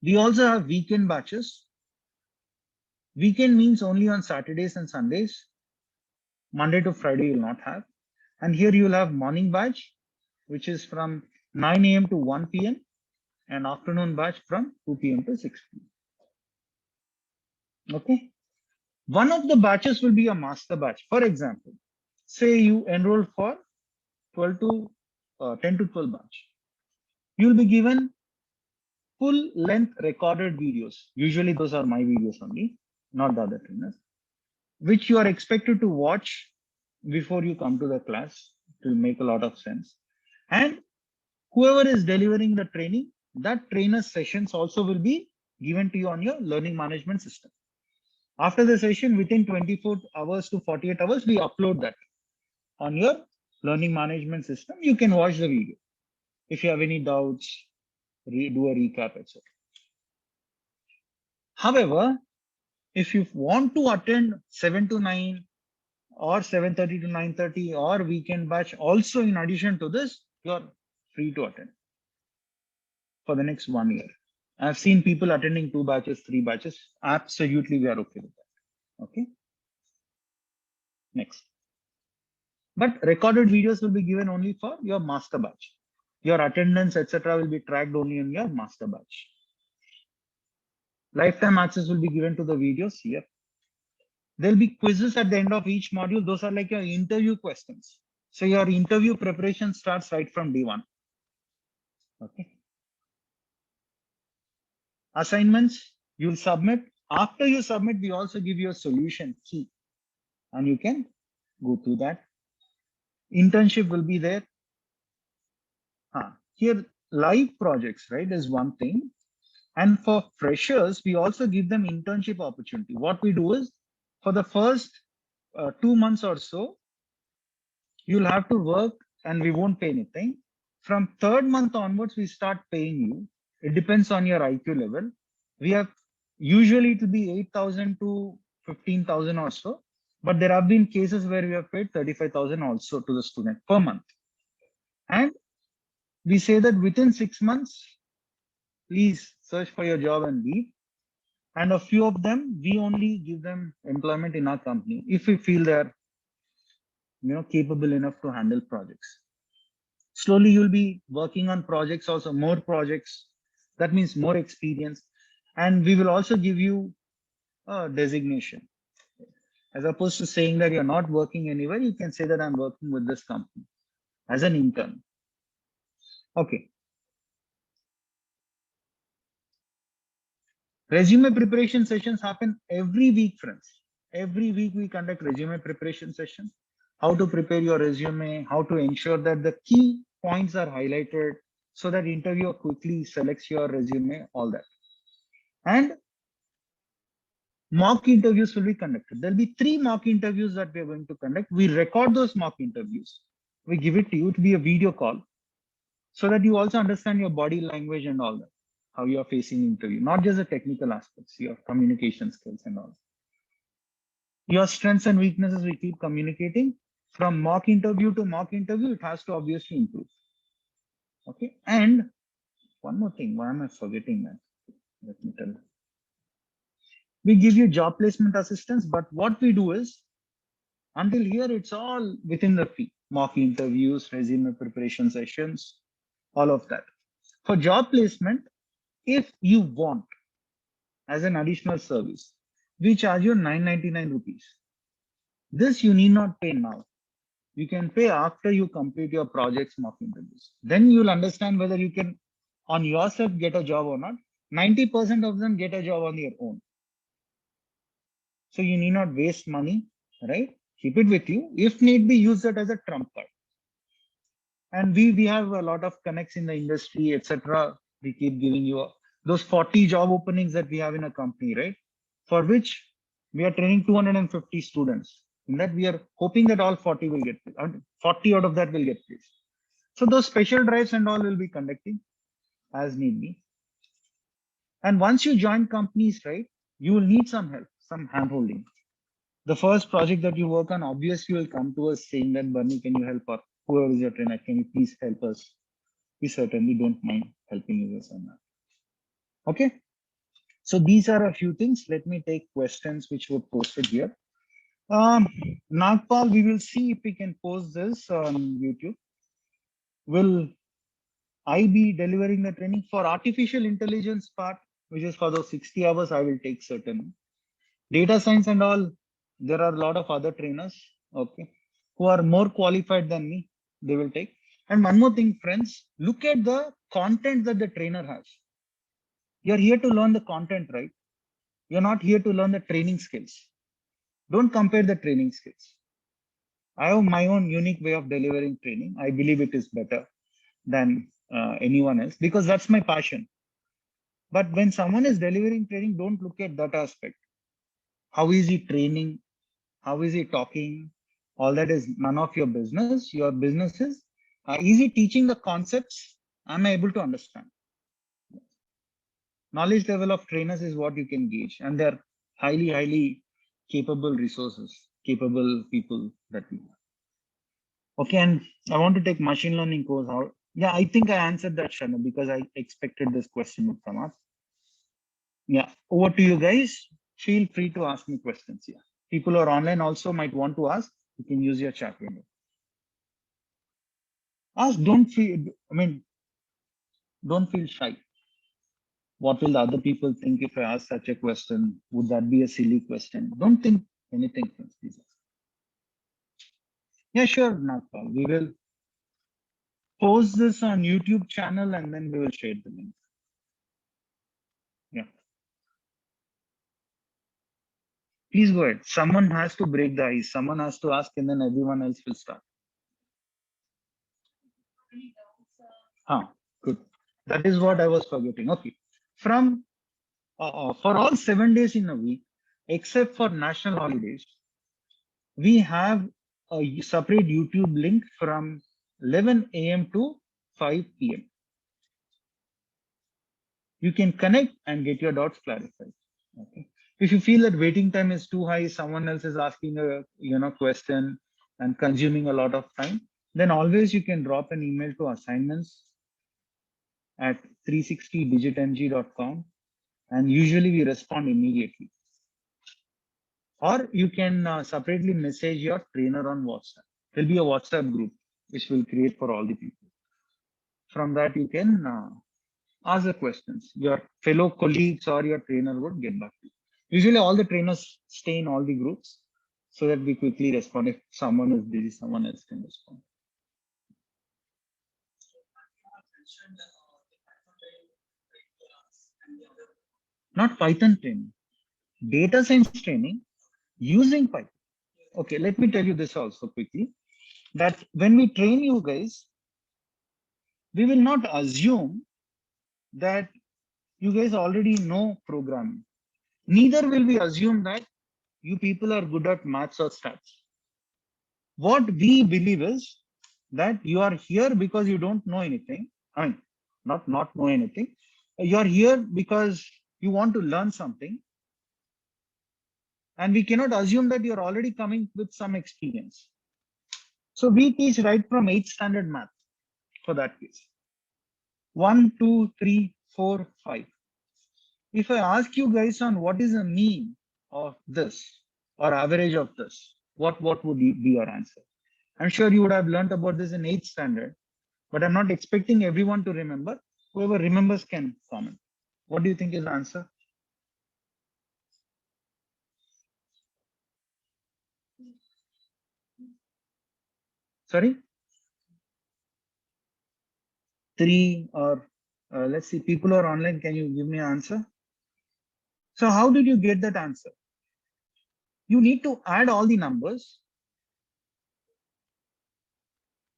We also have weekend batches. Weekend means only on Saturdays and Sundays. Monday to Friday, you'll not have. And here you'll have morning batch, which is from 9 a.m. to 1 p.m. and afternoon batch from 2 p.m. to 6 p.m. Okay. One of the batches will be a master batch. For example, say you enroll for 12 to 10 to 12 batch. You'll be given full length recorded videos. Usually those are my videos only, not the other trainers, which you are expected to watch before you come to the class to make a lot of sense. And whoever is delivering the training, that trainer's sessions also will be given to you on your learning management system. After the session, within 24 hours to 48 hours, we upload that on your learning management system. You can watch the video. If you have any doubts, do a recap, etc. However, if you want to attend 7 to 9 or 7:30 to 9:30 or weekend batch, also in addition to this, you're free to attend for the next 1 year. I've seen people attending 2 batches, 3 batches. Absolutely, we are okay with that. Okay. Next. But recorded videos will be given only for your master batch. Your attendance, etc., will be tracked only in your master batch. Lifetime access will be given to the videos here. There'll be quizzes at the end of each module. Those are like your interview questions. So your interview preparation starts right from day one. Okay. Assignments, you'll submit. After you submit, we also give you a solution key. And you can go through that. Internship will be there. Here, live projects, right, is one thing. And for freshers, we also give them internship opportunity. What we do is, for the first 2 months or so, you'll have to work and we won't pay anything. From 3rd month onwards, we start paying you. It depends on your IQ level. We have usually it will be 8,000 to 15,000 or so. But there have been cases where we have paid 35,000 also to the student per month. And we say that within 6 months, please search for your job and leave. And a few of them, we only give them employment in our company if we feel they're capable enough to handle projects. Slowly, you'll be working on projects, also more projects. That means more experience. And we will also give you a designation. As opposed to saying that you're not working anywhere, you can say that I'm working with this company as an intern. Okay. Resume preparation sessions happen every week, friends. Every week we conduct resume preparation sessions. How to prepare your resume, how to ensure that the key points are highlighted so that interviewer quickly selects your resume, all that. And mock interviews will be conducted. There'll be 3 mock interviews that we're going to conduct. We record those mock interviews. We give it to you to be a video call so that you also understand your body language and all that, how you are facing interview, not just the technical aspects, your communication skills and all. Your strengths and weaknesses, we keep communicating. From mock interview to mock interview, it has to obviously improve. Okay. And one more thing, why am I forgetting that? Let me tell you. We give you job placement assistance, but what we do is, until here, it's all within the fee. Mock interviews, resume preparation sessions, all of that. For job placement, if you want, as an additional service, we charge you 999 rupees. This you need not pay now. You can pay after you complete your project's mock interviews. Then you'll understand whether you can on yourself get a job or not. 90% of them get a job on their own. So you need not waste money, right? Keep it with you. If need be, use that as a trump card. And we have a lot of connects in the industry, etc. We keep giving you those 40 job openings that we have in a company, right? For which We are training 250 students. In that, we are hoping that all 40 will get 40 out of that will get placed. So those special drives and all will be conducting as need be. And once you join companies, right, you will need some help, some handholding. The first project that you work on, obviously, will come to us saying that, Bernie, can you help, or whoever is your trainer, can you please help us? We certainly don't mind helping you on that. Okay. So these are a few things. Let me take questions which were posted here. Nagpal, we will see if we can post this on YouTube. Will I be delivering the training for artificial intelligence part, which is for those 60 hours? I will take certain data science and all. There are a lot of other trainers, okay, who are more qualified than me. They will take. And one more thing, friends, look at the content that the trainer has. You're here to learn the content, right? You're not here to learn the training skills. Don't compare the training skills. I have my own unique way of delivering training. I believe it is better than anyone else because that's my passion. But when someone is delivering training, don't look at that aspect. How is he training? How is he talking? All that is none of your business. Your business is he teaching the concepts? Am I able to understand? Knowledge level of trainers is what you can gauge, and they're highly, highly capable resources, capable people that we have. Okay, and I want to take machine learning course. How? Yeah, I think I answered that, Shana, because I expected this question would come up. Yeah, over to you guys. Feel free to ask me questions. Yeah, people who are online also might want to ask. You can use your chat window. Ask. Don't feel. I mean, don't feel shy. What will the other people think if I ask such a question? Would that be a silly question? Don't think anything, please. Yeah, sure, Nagpal. We will post this on YouTube channel and then we will share the link. Yeah. Please go ahead. Someone has to break the ice. Someone has to ask and then everyone else will start. Good. That is what I was forgetting. Okay. From for all 7 days in a week, except for national holidays, we have a separate YouTube link from 11 a.m. to 5 p.m. You can connect and get your doubts clarified. Okay. If you feel that waiting time is too high, someone else is asking a question and consuming a lot of time, then always you can drop an email to assignments@360digitng.com, and usually we respond immediately. Or you can separately message your trainer on WhatsApp. There'll be a WhatsApp group which will create for all the people. From that, you can ask the questions. Your fellow colleagues or your trainer would get back to you. Usually all the trainers stay in all the groups so that we quickly respond. If someone is busy, someone else can respond. Not Python training, data science training using Python. Okay, let me tell you this also quickly, that when we train you guys, we will not assume that you guys already know programming. Neither will we assume that you people are good at maths or stats. What we believe is that you are here because you don't know anything. I mean, not know anything. You are here because you want to learn something. And we cannot assume that you're already coming with some experience. So we teach right from 8th standard math for that case. 1, 2, 3, 4, 5. If I ask you guys on what is the mean of this or average of this, what would be your answer? I'm sure you would have learned about this in 8th standard, but I'm not expecting everyone to remember. Whoever remembers can comment. What do you think is the answer? Sorry? 3 or let's see, people are online. Can you give me an answer? So how did you get that answer? You need to add all the numbers.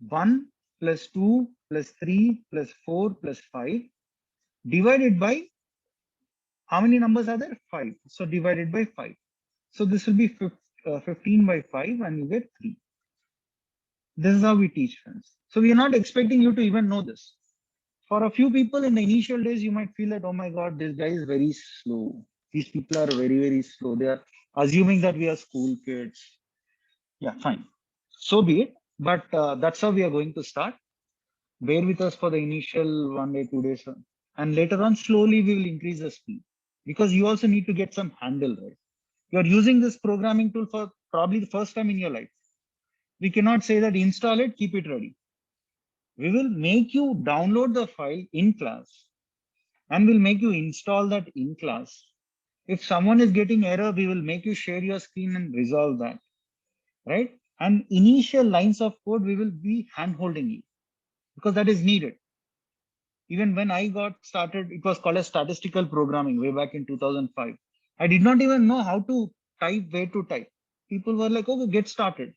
1 plus 2 plus 3 plus 4 plus 5 divided by how many numbers are there? 5. So divided by 5. So this will be 15 by 5 and you get 3. This is how we teach, friends. So we are not expecting you to even know this. For a few people in the initial days, you might feel that, oh my God, this guy is very slow. These people are very, very slow. They are assuming that we are school kids. Yeah, fine. So be it. But that's how we are going to start. Bear with us for the initial 1 day, 2 days. And later on, slowly we will increase the speed because you also need to get some handle, right? You're using this programming tool for probably the first time in your life. We cannot say that install it, keep it ready. We will make you download the file in class and we'll make you install that in class. If someone is getting error, we will make you share your screen and resolve that, right? And initial lines of code, we will be hand holding you because that is needed. Even when I got started, it was called as statistical programming way back in 2005. I did not even know how to type, where to type. People were like, okay, get started,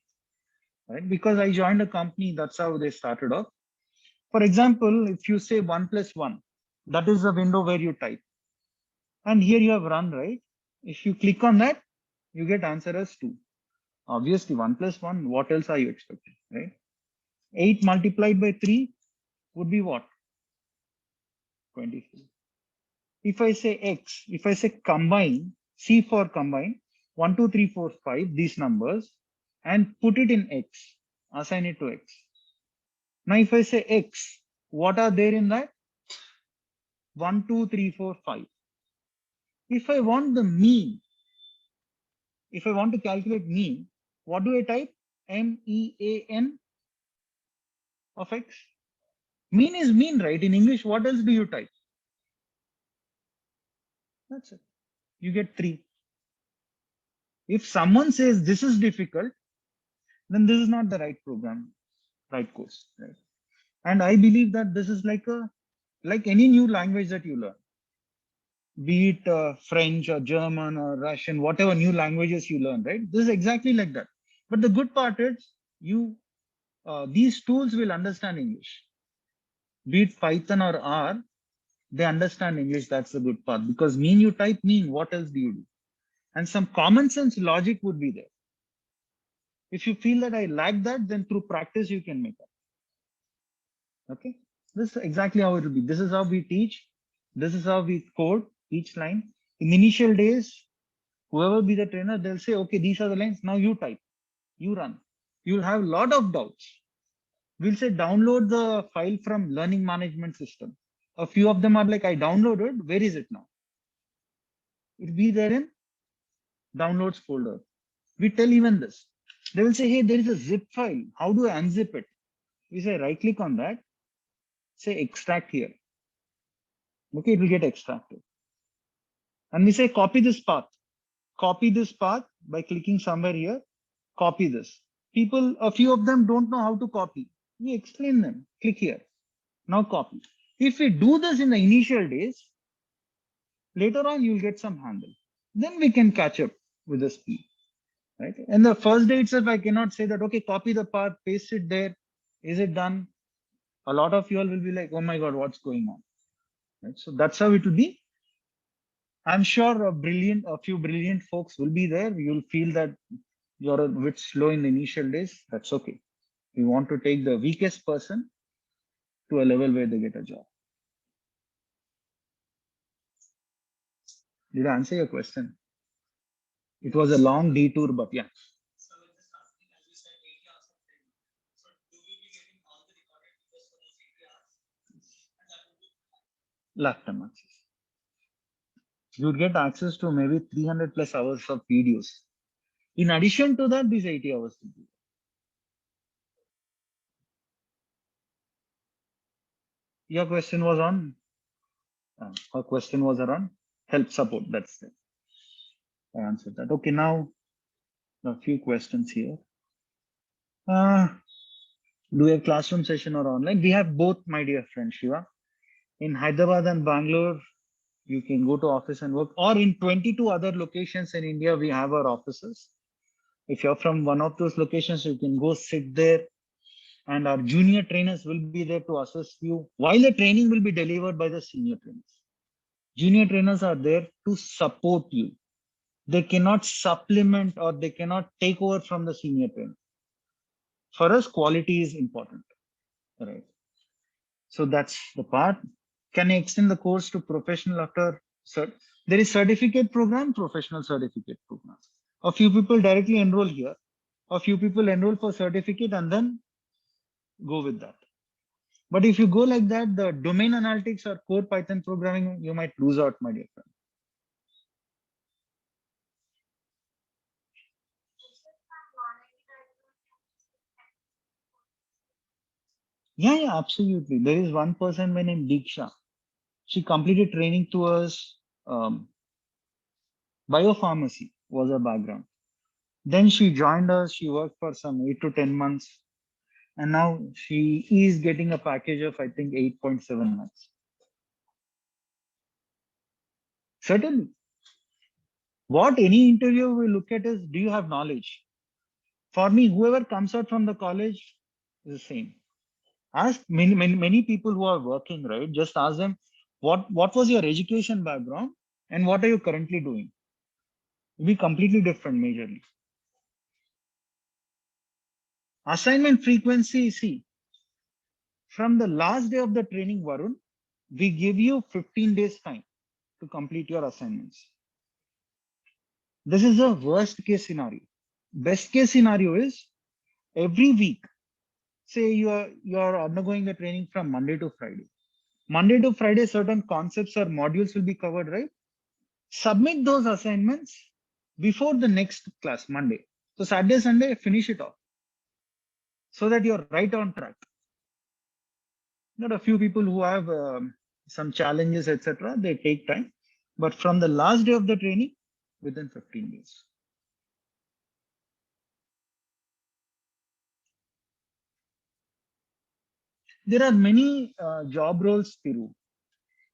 right? Because I joined a company, that's how they started off. For example, if you say 1 plus 1, that is the window where you type. And here you have run, right? If you click on that, you get answer as 2. Obviously, 1 plus 1, what else are you expecting, right? 8 multiplied by 3 would be what? 24. If I say X, if I say combine, C for combine, 1, 2, 3, 4, 5, these numbers, and put it in X, assign it to X. Now, if I say X, what are there in that? 1, 2, 3, 4, 5. If I want the mean, if I want to calculate mean, what do I type? MEAN of X. Mean is mean, right? In English, what else do you type? That's it. You get 3. If someone says this is difficult, then this is not the right program, right course, right? And I believe that this is like any new language that you learn, be it French or German or Russian, whatever new languages you learn, right? This is exactly like that. But the good part is these tools will understand English, be it Python or R, they understand English. That's the good part because mean you type mean, what else do you do? And some common sense logic would be there. If you feel that I lack that, then through practice you can make up. Okay, this is exactly how it will be. This is how we teach. This is how we code each line. In the initial days, whoever be the trainer, they'll say, okay, these are the lines. Now you type, you run. You'll have a lot of doubts. We'll say download the file from learning management system. A few of them are like, I downloaded. Where is it now? It'll be there in downloads folder. We tell even this. They will say, hey, there is a zip file. How do I unzip it? We say right click on that, say extract here. Okay, it will get extracted. And we say copy this path. Copy this path by clicking somewhere here. Copy this. People, a few of them don't know how to copy. We explain them. Click here. Now copy. If we do this in the initial days, later on you'll get some handle. Then we can catch up with the speed. Right? And the first day itself, I cannot say that, okay, copy the path, paste it there. Is it done? A lot of you all will be like, oh my God, what's going on? Right? So that's how it will be. I'm sure a few brilliant folks will be there. You'll feel that you're a bit slow in the initial days. That's okay. We want to take the weakest person to a level where they get a job. Did I answer your question? It was a long detour, but yeah. So just asking, as you said, 80 hours of training. So do we be getting all the recorded videos for those 80 hours? And that would be Lifetime access. You'd get access to maybe 300 plus hours of videos. In addition to that, these 80 hours will be. Your question was on, her question was around help support. That's it. I answered that. Okay, now a few questions here. Do we have classroom session or online? We have both, my dear friend Shiva. In Hyderabad and Bangalore, you can go to office and work, or in 22 other locations in India, we have our offices. If you're from one of those locations, you can go sit there and our junior trainers will be there to assist you while the training will be delivered by the senior trainers. Junior trainers are there to support you. They cannot supplement or they cannot take over from the senior trainer. For us, quality is important, right? So that's the part. Can I extend the course to professional after cert? There is certificate program, professional certificate program. A few people directly enroll here. A few people enroll for certificate and then go with that. But if you go like that, the domain analytics or core Python programming, you might lose out, my dear friend. Yeah, absolutely. There is one person by name Diksha. She completed training towards biopharmacy was her background. Then she joined us. She worked for some 8 to 10 months, and now she is getting a package of I think 8.7 lakhs. Certainly, what any interviewer will look at is, do you have knowledge? For me, whoever comes out from the college is the same. Ask many people who are working, right? Just ask them, what was your education background and what are you currently doing? It'll be completely different majorly. Assignment frequency, see, from the last day of the training, Varun, we give you 15 days time to complete your assignments. This is a worst case scenario. Best case scenario is every week, say you're undergoing the training from Monday to Friday. Monday to Friday, certain concepts or modules will be covered, right? Submit those assignments before the next class, Monday. So Saturday, Sunday, finish it off so that you're right on track. There are a few people who have some challenges, etc. They take time, but from the last day of the training, within 15 days. There are many job roles, Thiru.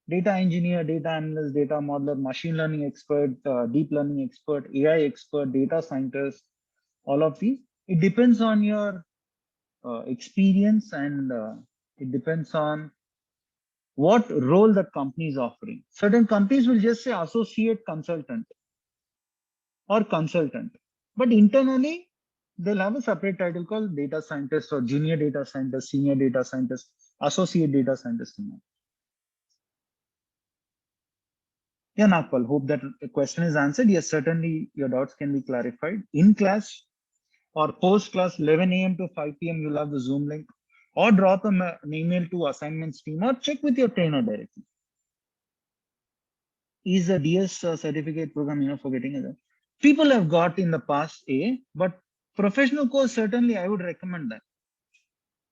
Data engineer, data analyst, data modeler, machine learning expert, deep learning expert, AI expert, data scientist, all of these. It depends on your experience and it depends on what role that company is offering. Certain companies will just say associate consultant or consultant, but internally they'll have a separate title called data scientist or junior data scientist, senior data scientist, associate data scientist. Yeah, Nagpal, hope that the question is answered. Yes, certainly your doubts can be clarified. In class or post class, 11 a.m. to 5 p.m., you'll have the Zoom link or drop an email to assignments team or check with your trainer directly. Is the DS certificate program enough for getting it? People have got in the past but professional course, certainly I would recommend that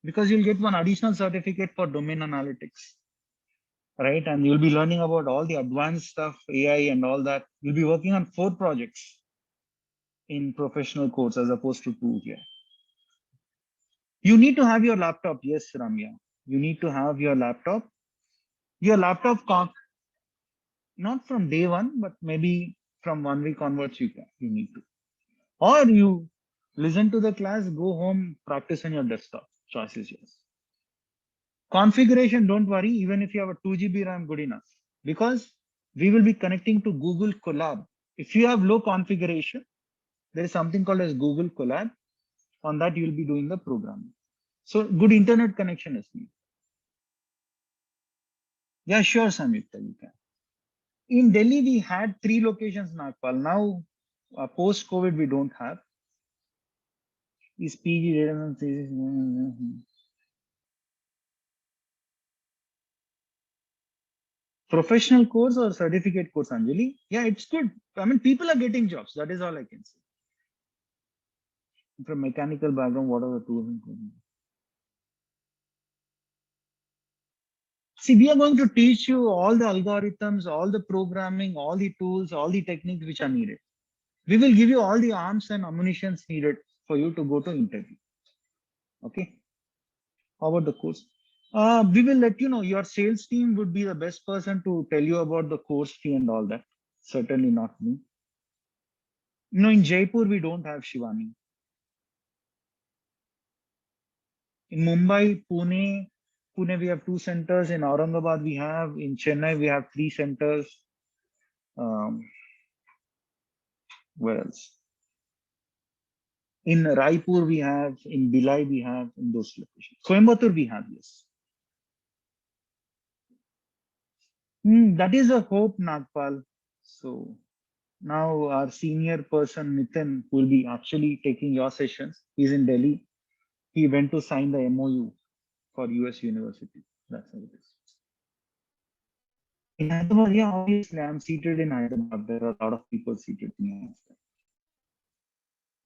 because you'll get one additional certificate for domain analytics, right? And you'll be learning about all the advanced stuff, AI and all that. You'll be working on 4 projects in professional course as opposed to 2 here. You need to have your laptop. Yes, Ramya. You need to have your laptop. Your laptop, not from day one, but maybe from 1 week onwards, you need to. Or you listen to the class, go home, practice on your desktop. Choice is yours. Configuration, don't worry. Even if you have a 2 GB RAM, good enough. Because we will be connecting to Google Colab. If you have low configuration, there is something called as Google Colab. On that, you will be doing the programming. So good internet connection is needed. Yeah, sure, Samyukta, you can. In Delhi, we had 3 locations, Nagpal. Now, post-COVID, we don't have. Is PG professional course or certificate course, Anjali? Yeah, it's good. I mean, people are getting jobs. That is all I can say. From mechanical background, what are the tools? See, we are going to teach you all the algorithms, all the programming, all the tools, all the techniques which are needed. We will give you all the arms and ammunitions needed for you to go to interview. Okay. How about the course? We will let you know. Your sales team would be the best person to tell you about the course fee and all that. Certainly not me. No, in Jaipur, we don't have Shivani. In Mumbai, Pune, we have 2 centers. In Aurangabad, we have. In Chennai, we have 3 centers. Um, Where else? In Raipur, we have, in Bhilai, we have, in those locations. Coimbatore, we have, yes. That is a hope, Nagpal. So now our senior person, Nitin, will be actually taking your sessions. He's in Delhi. He went to sign the MOU for US University. That's how it is. In Hyderabad, yeah, obviously, I'm seated in Hyderabad. There are a lot of people seated in Hyderabad.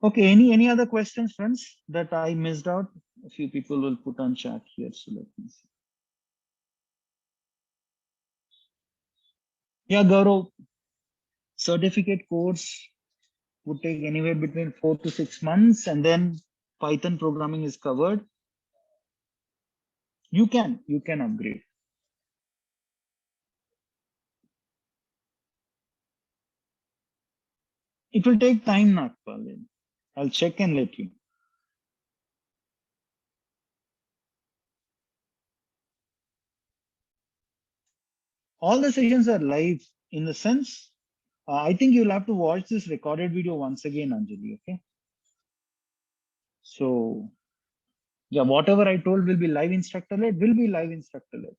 Okay, any other questions, friends, that I missed out? A few people will put on chat here, so let me see. Yeah, Gaurav, certificate course would take anywhere between 4 to 6 months, and then Python programming is covered. You can upgrade. It will take time, Nagpal. I'll check and let you. All the sessions are live in the sense, I think you'll have to watch this recorded video once again, Anjali, okay? So, yeah, whatever I told will be live instructor led, will be live instructor led.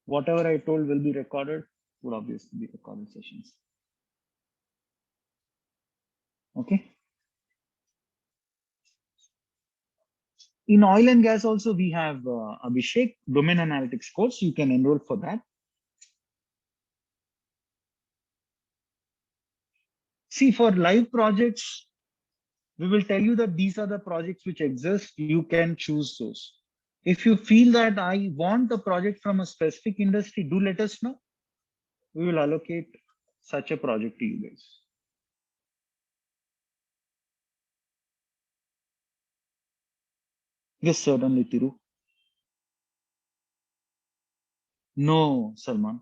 Whatever I told will be recorded, would obviously be recorded sessions. Okay. In oil and gas also, we have Abhishek, domain analytics course. You can enroll for that. See, for live projects, we will tell you that these are the projects which exist. You can choose those. If you feel that I want a project from a specific industry, do let us know. We will allocate such a project to you guys. Yes, certainly, Tiru. No, Salman.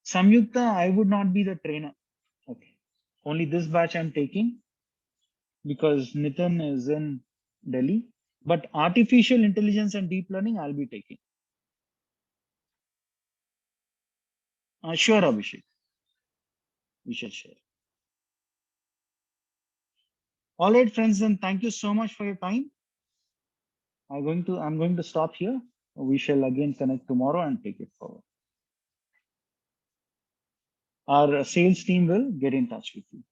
Samyukta, I would not be the trainer. Okay. Only this batch I'm taking because Nitin is in Delhi. But artificial intelligence and deep learning, I'll be taking. Sure, Abhishek. We shall share. All right, friends, then thank you so much for your time. I'm going to stop here. We shall again connect tomorrow and take it forward. Our sales team will get in touch with you.